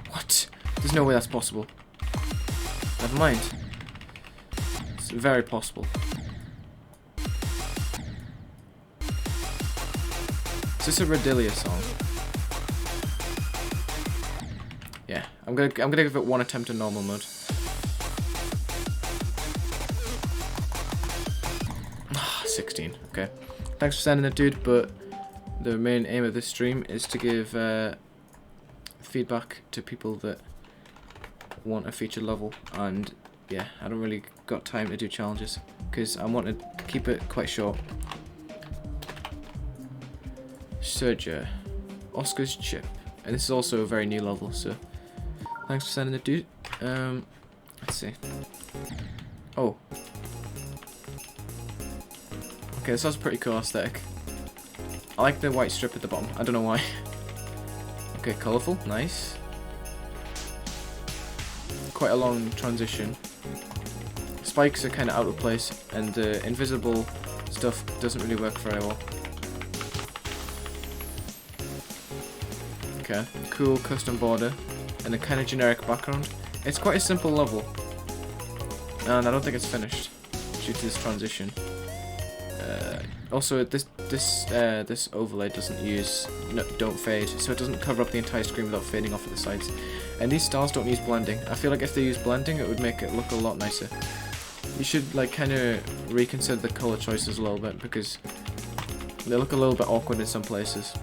What? There's no way that's possible. Never mind. It's very possible. Is this a Redilia song? Yeah, I'm gonna give it one attempt in normal mode. 16. Okay. Thanks for sending it, dude. But the main aim of this stream is to give feedback to people that want a featured level, and yeah, I don't really got time to do challenges because I want to keep it quite short. Surger, Oscar's chip, and this is also a very new level, so thanks for sending it, dude. Let's see. Oh. Okay, this has a pretty cool aesthetic. I like the white strip at the bottom. I don't know why. Okay, colourful, nice. Quite a long transition. Spikes are kind of out of place, and the invisible stuff doesn't really work very well. Okay, cool custom border, and a kind of generic background. It's quite a simple level, and I don't think it's finished due to this transition. Also, this overlay don't fade, so it doesn't cover up the entire screen without fading off at the sides. And these stars don't use blending. I feel like if they use blending, it would make it look a lot nicer. You should like kind of reconsider the color choices a little bit, because they look a little bit awkward in some places.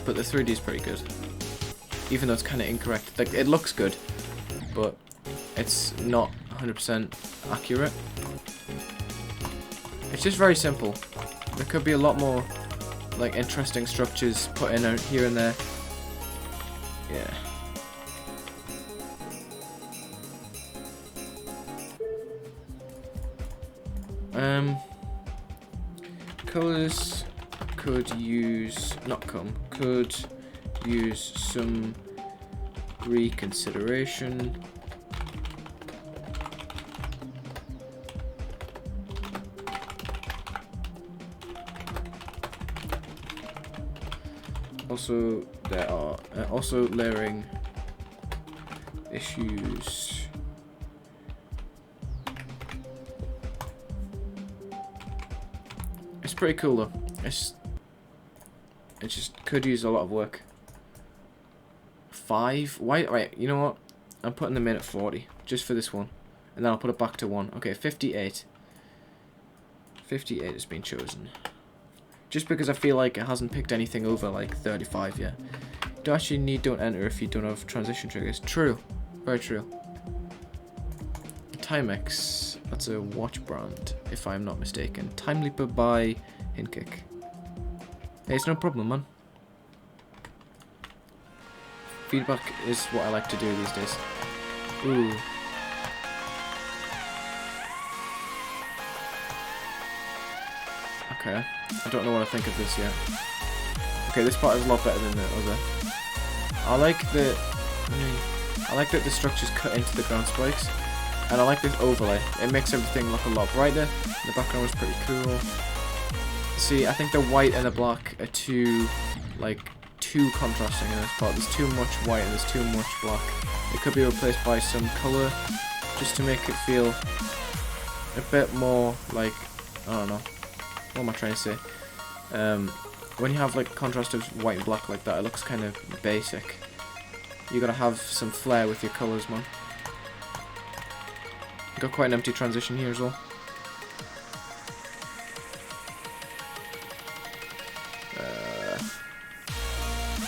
But the 3D is pretty good, even though it's kind of incorrect. Like, it looks good, but it's not 100% accurate. It's just very simple. There could be a lot more like interesting structures put in here and there. Yeah. Colors could use, could use some reconsideration. Also, there are also layering issues. It's pretty cool though. It just could use a lot of work. 5? Why? Right, you know what? I'm putting them in at 40 just for this one, and then I'll put it back to 1. Okay, 58. 58 has been chosen. Just because I feel like it hasn't picked anything over like 35 yet. You don't actually need don't enter if you don't have transition triggers. True. Very true. Timex. That's a watch brand, if I'm not mistaken. Time Leaper by Hinkick. Hey, it's no problem, man. Feedback is what I like to do these days. Ooh. Okay. I don't know what I think of this yet. Okay, this part is a lot better than the other. I like that the structure's cut into the ground spikes, and I like this overlay. It makes everything look a lot brighter. The background is pretty cool. See, I think the white and the black are too contrasting in this part. There's too much white and there's too much black. It could be replaced by some colour, just to make it feel a bit more like, I don't know. What am I trying to say? When you have like contrast of white and black like that, it looks kind of basic. You gotta have some flair with your colours, man. Got quite an empty transition here as well.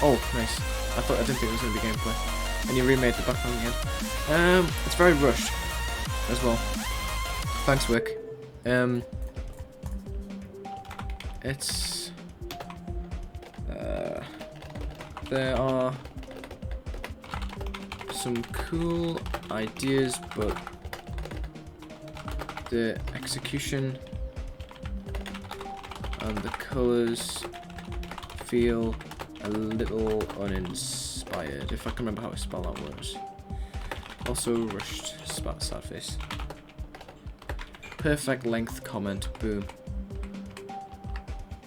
Oh, nice. I didn't think it was gonna be gameplay. And you remade the background again. It's very rushed as well. Thanks, Wick. It's there are some cool ideas, but the execution and the colours feel a little uninspired, if I can remember how to spell that word. Also rushed, sad face. Perfect length comment, boom.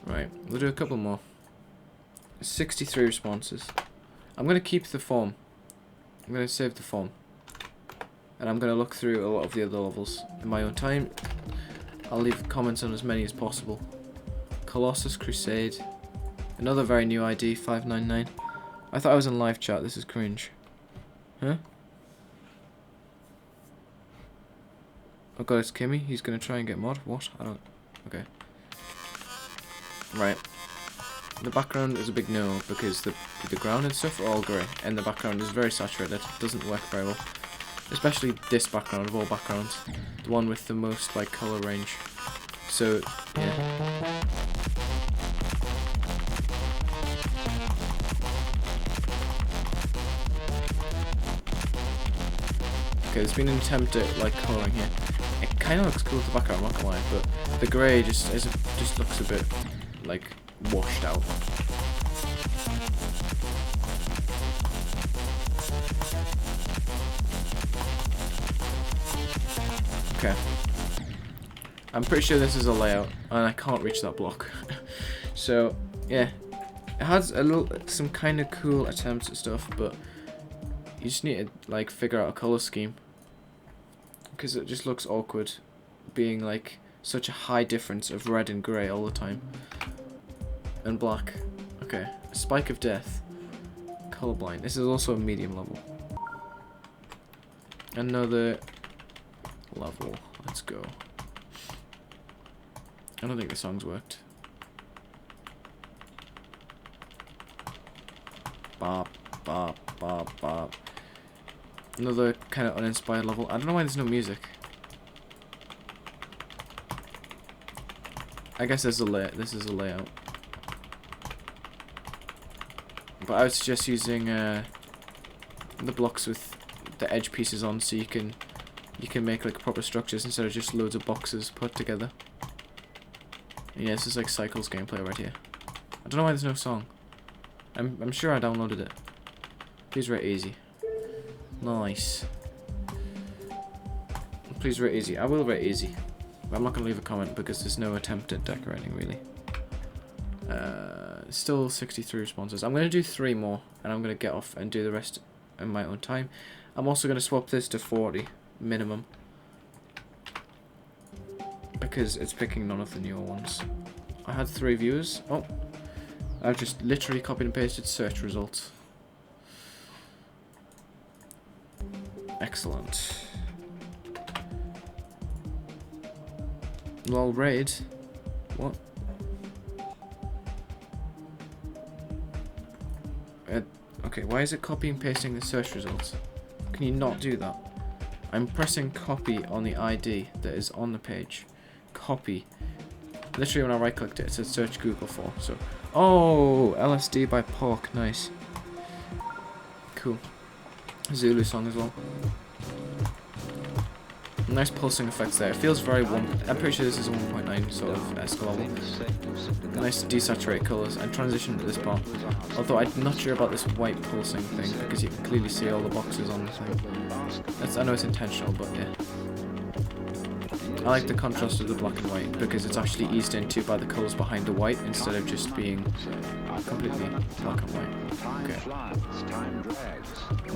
Right, we'll do a couple more. 63 responses. I'm going to keep the form. I'm going to save the form. And I'm going to look through a lot of the other levels in my own time. I'll leave comments on as many as possible. Colossus Crusade. Another very new ID, 599. I thought I was in live chat, this is cringe. Huh? Oh god, it's Kimmy. He's going to try and get mod. What? I don't... Okay. Right. The background is a big no because the ground and stuff are all grey and the background is very saturated. It doesn't work very well. Especially this background of all backgrounds. The one with the most like colour range. So, yeah. Okay, there's been an attempt at like colouring here. It kind of looks cool with the background, I'm not gonna lie, but the grey just looks a bit like washed out. Okay. I'm pretty sure this is a layout, and I can't reach that block. So, yeah. It has some kind of cool attempts at stuff, but you just need to, like, figure out a colour scheme. Because it just looks awkward, being, like, such a high difference of red and grey all the time. And black. Okay. Spike of Death. Colorblind. This is also a medium level. Another level. Let's go. I don't think the song's worked. Bop, bop, bop, bop. Another kind of uninspired level. I don't know why there's no music. I guess this is a layout. But I would suggest using the blocks with the edge pieces on, so you can make like proper structures instead of just loads of boxes put together. And yeah, this is like Cycles gameplay right here. I don't know why there's no song. I'm sure I downloaded it. Please rate easy. Nice. Please rate easy. I will rate easy. But I'm not going to leave a comment because there's no attempt at decorating, really. Still 63 responses. I'm going to do 3 more, and I'm going to get off and do the rest in my own time. I'm also going to swap this to 40 minimum, because it's picking none of the newer ones. I had 3 viewers. Oh, I've just literally copied and pasted search results. Excellent. Lol raid. What? Okay, why is it copy and pasting the search results? Can you not do that? I'm pressing copy on the ID that is on the page. Copy. Literally when I right clicked it, it said search Google for. So, oh, LSD by Pork, nice. Cool. Zulu song as well. Nice pulsing effects there. It feels very warm. I'm pretty sure this is a 1.9 sort of desc level. Nice desaturated colours and transition to this part. Although I'm not sure about this white pulsing thing because you can clearly see all the boxes on the thing. I know it's intentional, but yeah. I like the contrast of the black and white because it's actually eased into by the colours behind the white instead of just being completely black and white. Okay.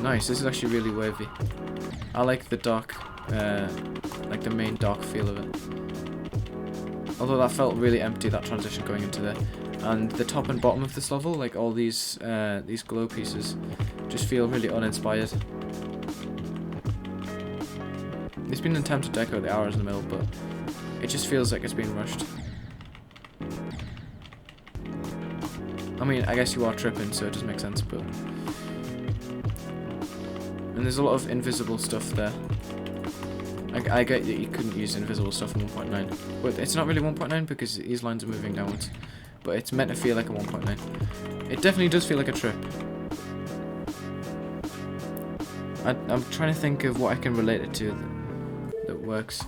Nice, this is actually really wavy. I like the dark, like the main dark feel of it. Although that felt really empty, that transition going into there. And the top and bottom of this level, like all these glow pieces, just feel really uninspired. It's been an attempt to decorate the hours in the middle, but it just feels like it's being rushed. I mean, I guess you are tripping, so it does make sense, but... And there's a lot of invisible stuff there. I get that you couldn't use invisible stuff in 1.9, but it's not really 1.9 because these lines are moving downwards. But it's meant to feel like a 1.9. It definitely does feel like a trip. I'm trying to think of what I can relate it to that works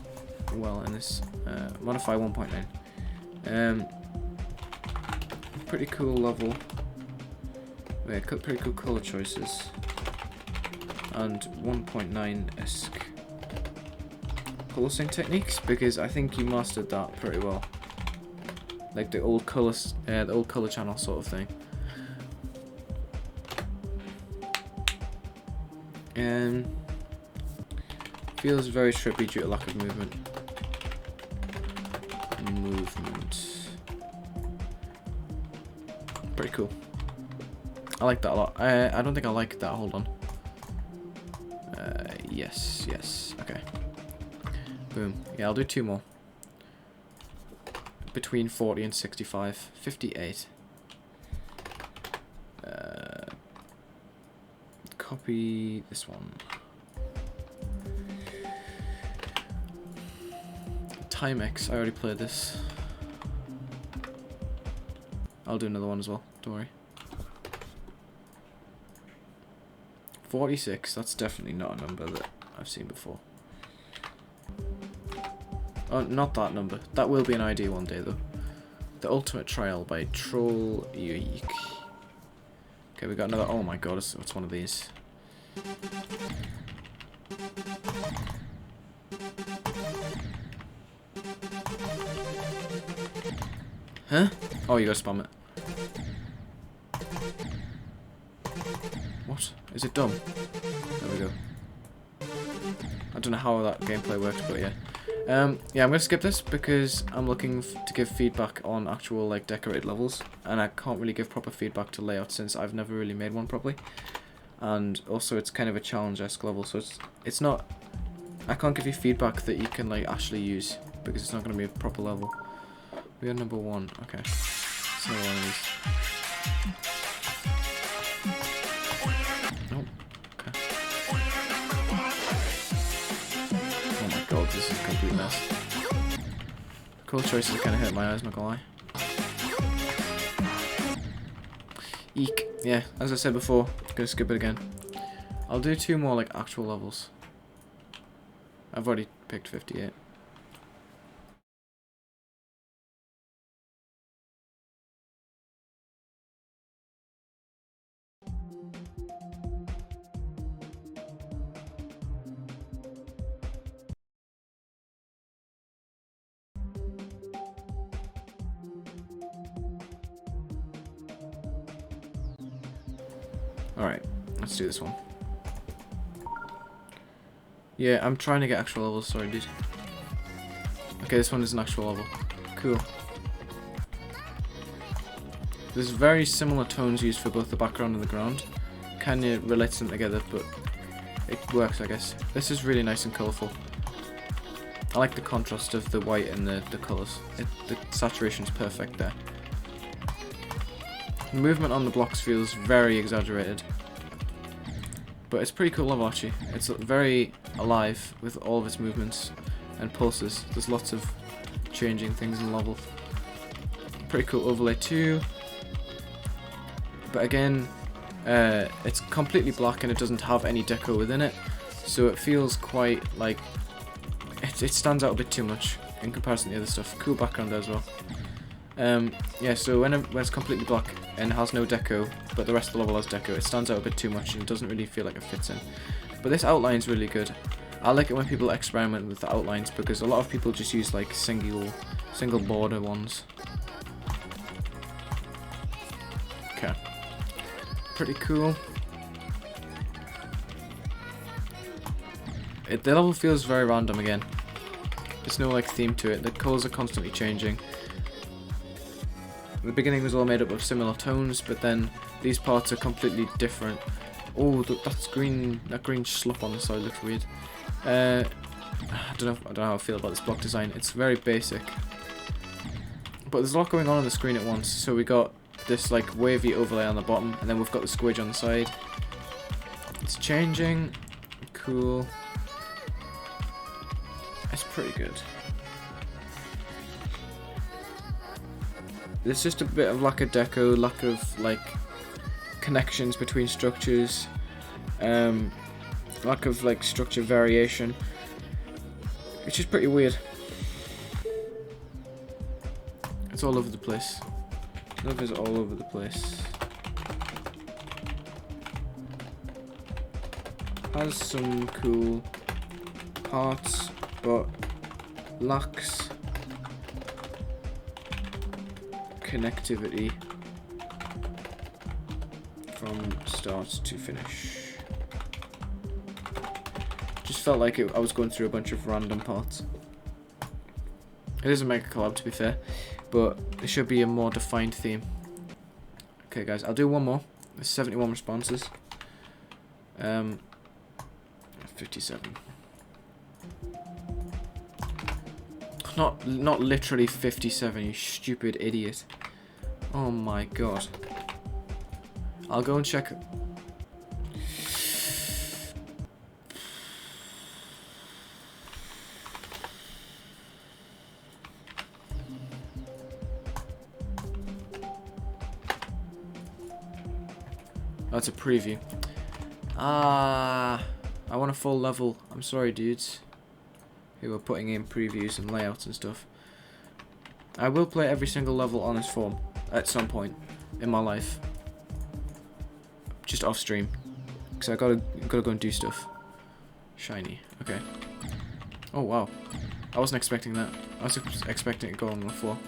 well in this. Modify 1.9. Pretty cool level. Yeah, pretty cool color choices. And 1.9-esque pulsing techniques, because I think you mastered that pretty well. Like the old color channel sort of thing. Feels very trippy due to lack of movement. Pretty cool. I like that a lot. I don't think I like that. Hold on. Yes. Okay. Boom. Yeah, I'll do 2 more. Between 40 and 65. 58. Copy this one. Timex. I already played this. I'll do another one as well. Don't worry. 46. That's definitely not a number that I've seen before. Oh, not that number. That will be an ID one day, though. The Ultimate Trial by Troll Eek. Okay, we got another. Oh my god, it's one of these. Huh? Oh, you gotta spam it. What? Is it dumb? There we go. I don't know how that gameplay works, but yeah. Yeah, I'm gonna skip this because I'm looking to give feedback on actual like decorated levels, and I can't really give proper feedback to layout since I've never really made one properly. And also, it's kind of a challenge-esque level, so it's not. I can't give you feedback that you can like actually use because it's not gonna be a proper level. We are number 1. Okay. It's another one of these. Oh, okay. Oh my god, this is a complete mess. The color choices kind of hurt my eyes, not gonna lie. Eek. Yeah, as I said before, gonna skip it again. I'll do 2 more like actual levels. I've already picked 58. Alright, let's do this one. Yeah, I'm trying to get actual levels, sorry dude. Okay, this one is an actual level. Cool. There's very similar tones used for both the background and the ground. Kinda relates them together, but it works, I guess. This is really nice and colourful. I like the contrast of the white and the colours. The saturation's perfect there. The movement on the blocks feels very exaggerated. But it's a pretty cool level actually. It's very alive with all of its movements and pulses. There's lots of changing things in the level. Pretty cool overlay too. But again, it's completely black and it doesn't have any deco within it. So it feels quite like... It stands out a bit too much in comparison to the other stuff. Cool background there as well. Yeah, so when it's completely black and has no deco, but the rest of the level has deco, it stands out a bit too much and it doesn't really feel like it fits in. But this outline's really good. I like it when people experiment with the outlines because a lot of people just use like single border ones. Okay. Pretty cool. The level feels very random again. There's no like theme to it. The colours are constantly changing. The beginning was all made up of similar tones, but then these parts are completely different. Oh, that's green. That green slop on the side looks weird. I don't know how I feel about this block design. It's very basic, but there's a lot going on the screen at once. So we got this like wavy overlay on the bottom, and then we've got the squidge on the side. It's changing. Cool. It's pretty good. There's just a bit of lack of deco, lack of like connections between structures, lack of like structure variation, which is pretty weird. It's all over the place. Love is all over the place. Has some cool parts, but lacks connectivity from start to finish. Just felt like I was going through a bunch of random parts. It is a mega collab to be fair, but it should be a more defined theme. Okay guys, I'll do one more. There's 71 responses. 57. Not literally 57, you stupid idiot. Oh my god. I'll go and check. That's a preview. I want a full level. I'm sorry, dudes, who are putting in previews and layouts and stuff. I will play every single level on this form at some point in my life, just off stream, because I gotta go and do stuff. Shiny. Okay. Oh wow, I wasn't expecting that. I was expecting it to go on the floor.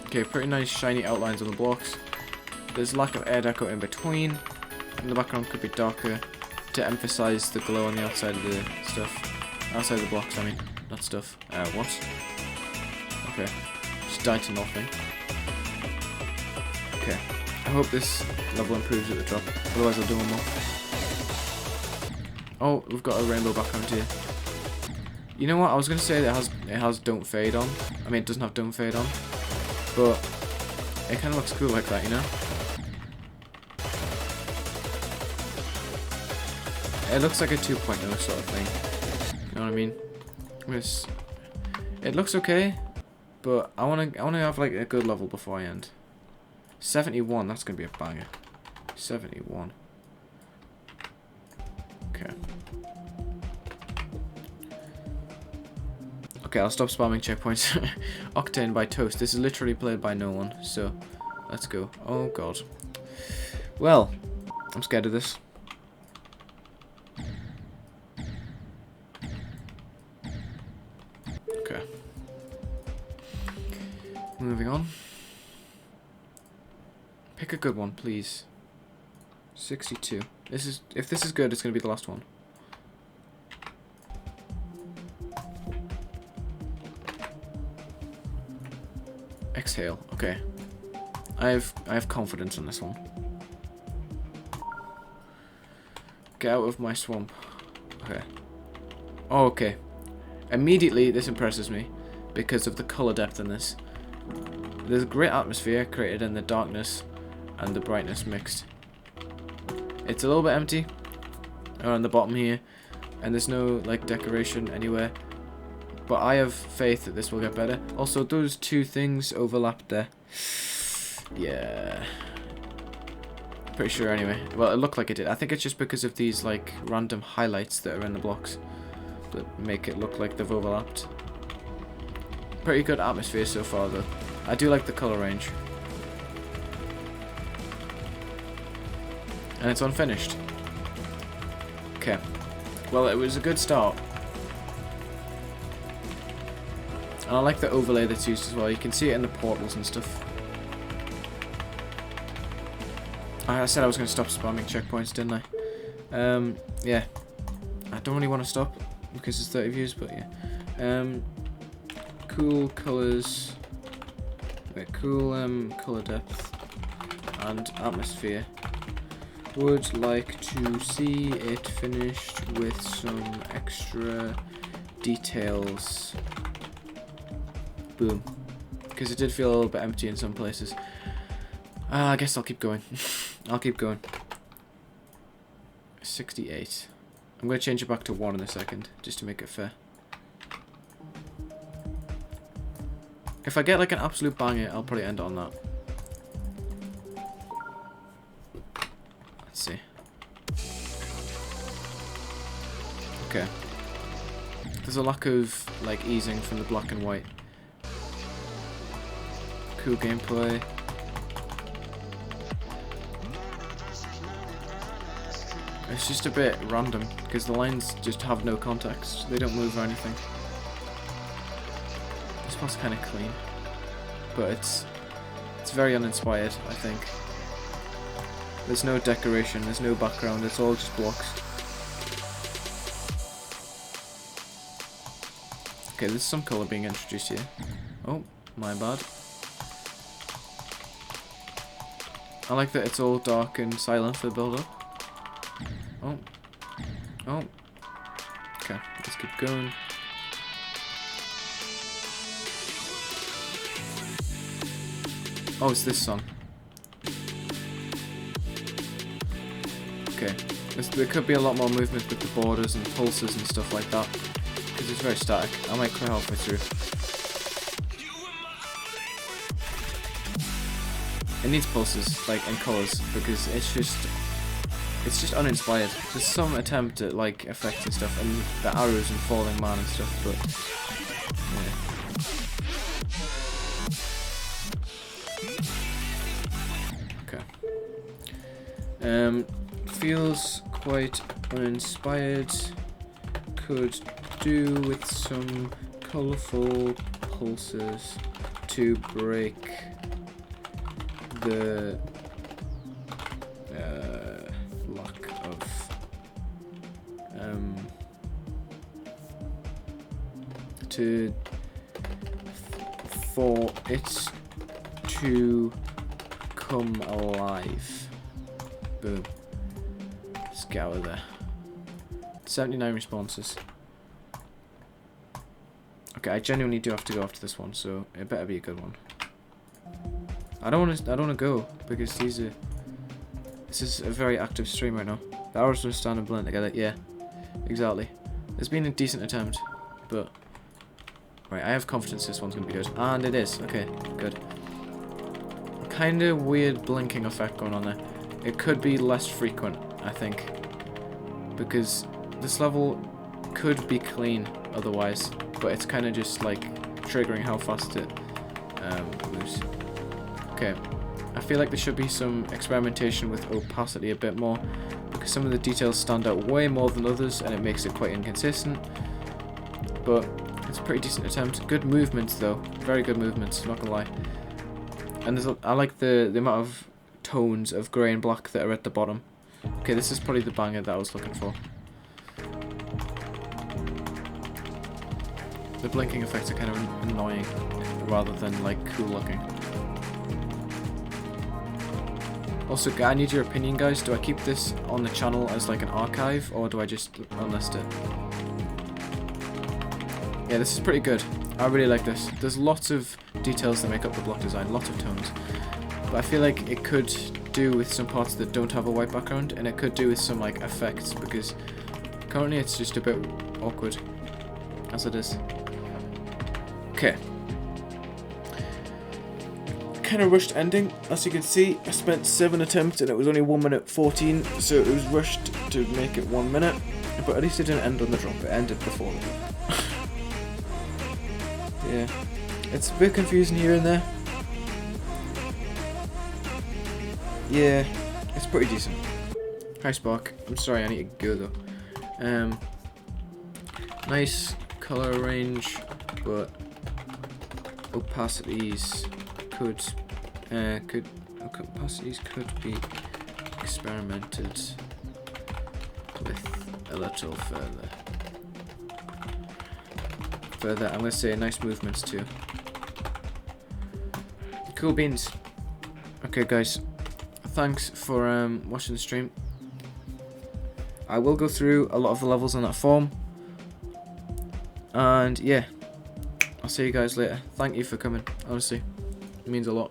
Okay, pretty nice shiny outlines on the blocks. There's lack of air deco in between, and the background could be darker to emphasize the glow on the outside of the stuff. Outside of the blocks, I mean, not stuff. What? Okay. Just died to nothing. Okay. I hope this level improves at the drop, otherwise I'll do one more. Oh, we've got a rainbow background here. You know what, I was going to say that it has don't fade on. I mean, it doesn't have don't fade on, but it kind of looks cool like that, you know? It looks like a 2.0 sort of thing. You know what I mean? It looks okay, but I wanna have like a good level before I end. 71, that's gonna be a banger. 71. Okay. Okay, I'll stop spamming checkpoints. Octane by Toast. This is literally played by no one, so let's go. Oh god. Well, I'm scared of this. Moving on. Pick a good one, please. 62. If this is good, it's gonna be the last one. Exhale. Okay. I have confidence in this one. Get out of my swamp. Okay. Oh, okay. Immediately, this impresses me because of the color depth in this. There's a great atmosphere created in the darkness and the brightness mixed. It's a little bit empty on the bottom here, and there's no like decoration anywhere. But I have faith that this will get better. Also, those two things overlapped there. Yeah. Pretty sure anyway. Well, it looked like it did. I think it's just because of these like random highlights that are in the blocks that make it look like they've overlapped. Pretty good atmosphere so far though. I do like the colour range. And it's unfinished. Okay. Well, it was a good start. And I like the overlay that's used as well. You can see it in the portals and stuff. I said I was going to stop spamming checkpoints, didn't I? Yeah. I don't really want to stop because it's 30 views, but yeah. Cool colours. Cool colour depth and atmosphere. Would like to see it finished with some extra details. Boom. Because it did feel a little bit empty in some places. I guess I'll keep going. I'll keep going. 68. I'm going to change it back to 1 in a second, just to make it fair. If I get like an absolute banger, I'll probably end on that. Let's see. Okay. There's a lack of like easing from the black and white. Cool gameplay. It's just a bit random because the lines just have no context. They don't move or anything. This one's kind of clean, but it's very uninspired, I think. There's no decoration, there's no background, it's all just blocks. Okay, there's some colour being introduced here. Oh, my bad. I like that it's all dark and silent for the build-up. Oh. Oh. Okay, let's keep going. Oh, it's this song. Okay. There could be a lot more movement with the borders and pulses and stuff like that. Because it's very static. I might quit halfway through. It needs pulses, like, and colours, because it's just uninspired. There's some attempt at like effects and stuff, and the arrows and falling man and stuff, but yeah. Okay. Feels quite uninspired. Could do with some colourful pulses to break the lack of for it to come alive. Boom. Let's get out of there. 79 responses. Okay, I genuinely do have to go after this one, so it better be a good one. I don't want to go because this is a very active stream right now. The arrows will stand and blend together. Yeah, exactly. It's been a decent attempt, but right, I have confidence this one's gonna be good, and it is. Okay, good. Kind of weird blinking effect going on there. It could be less frequent, I think, because this level could be clean otherwise, but it's kind of just like triggering how fast it moves. Okay, I feel like there should be some experimentation with opacity a bit more, because some of the details stand out way more than others and it makes it quite inconsistent, but it's a pretty decent attempt. Good movements though, very good movements, not gonna lie. And I like the amount of tones of grey and black that are at the bottom. Okay, this is probably the banger that I was looking for. The blinking effects are kind of annoying rather than like cool looking. Also, I need your opinion, guys. Do I keep this on the channel as like an archive, or do I just unlist it? Yeah, this is pretty good. I really like this. There's lots of details that make up the block design, lots of tones. But I feel like it could do with some parts that don't have a white background, and it could do with some like effects, because currently it's just a bit awkward as it is. Okay. Kind of rushed ending. As you can see, I spent 7 attempts and it was only 1 minute 14, so it was rushed to make it 1 minute. But at least it didn't end on the drop, it ended before the drop. Yeah, it's a bit confusing here and there. Yeah, it's pretty decent. Hi Spark, I'm sorry, I need to go though. Nice color range, but opacities could be experimented with a little further. I'm gonna say nice movements too. Cool beans. Okay guys, thanks for watching the stream. I will go through a lot of the levels on that form, and yeah, I'll see you guys later. Thank you for coming, honestly, it means a lot.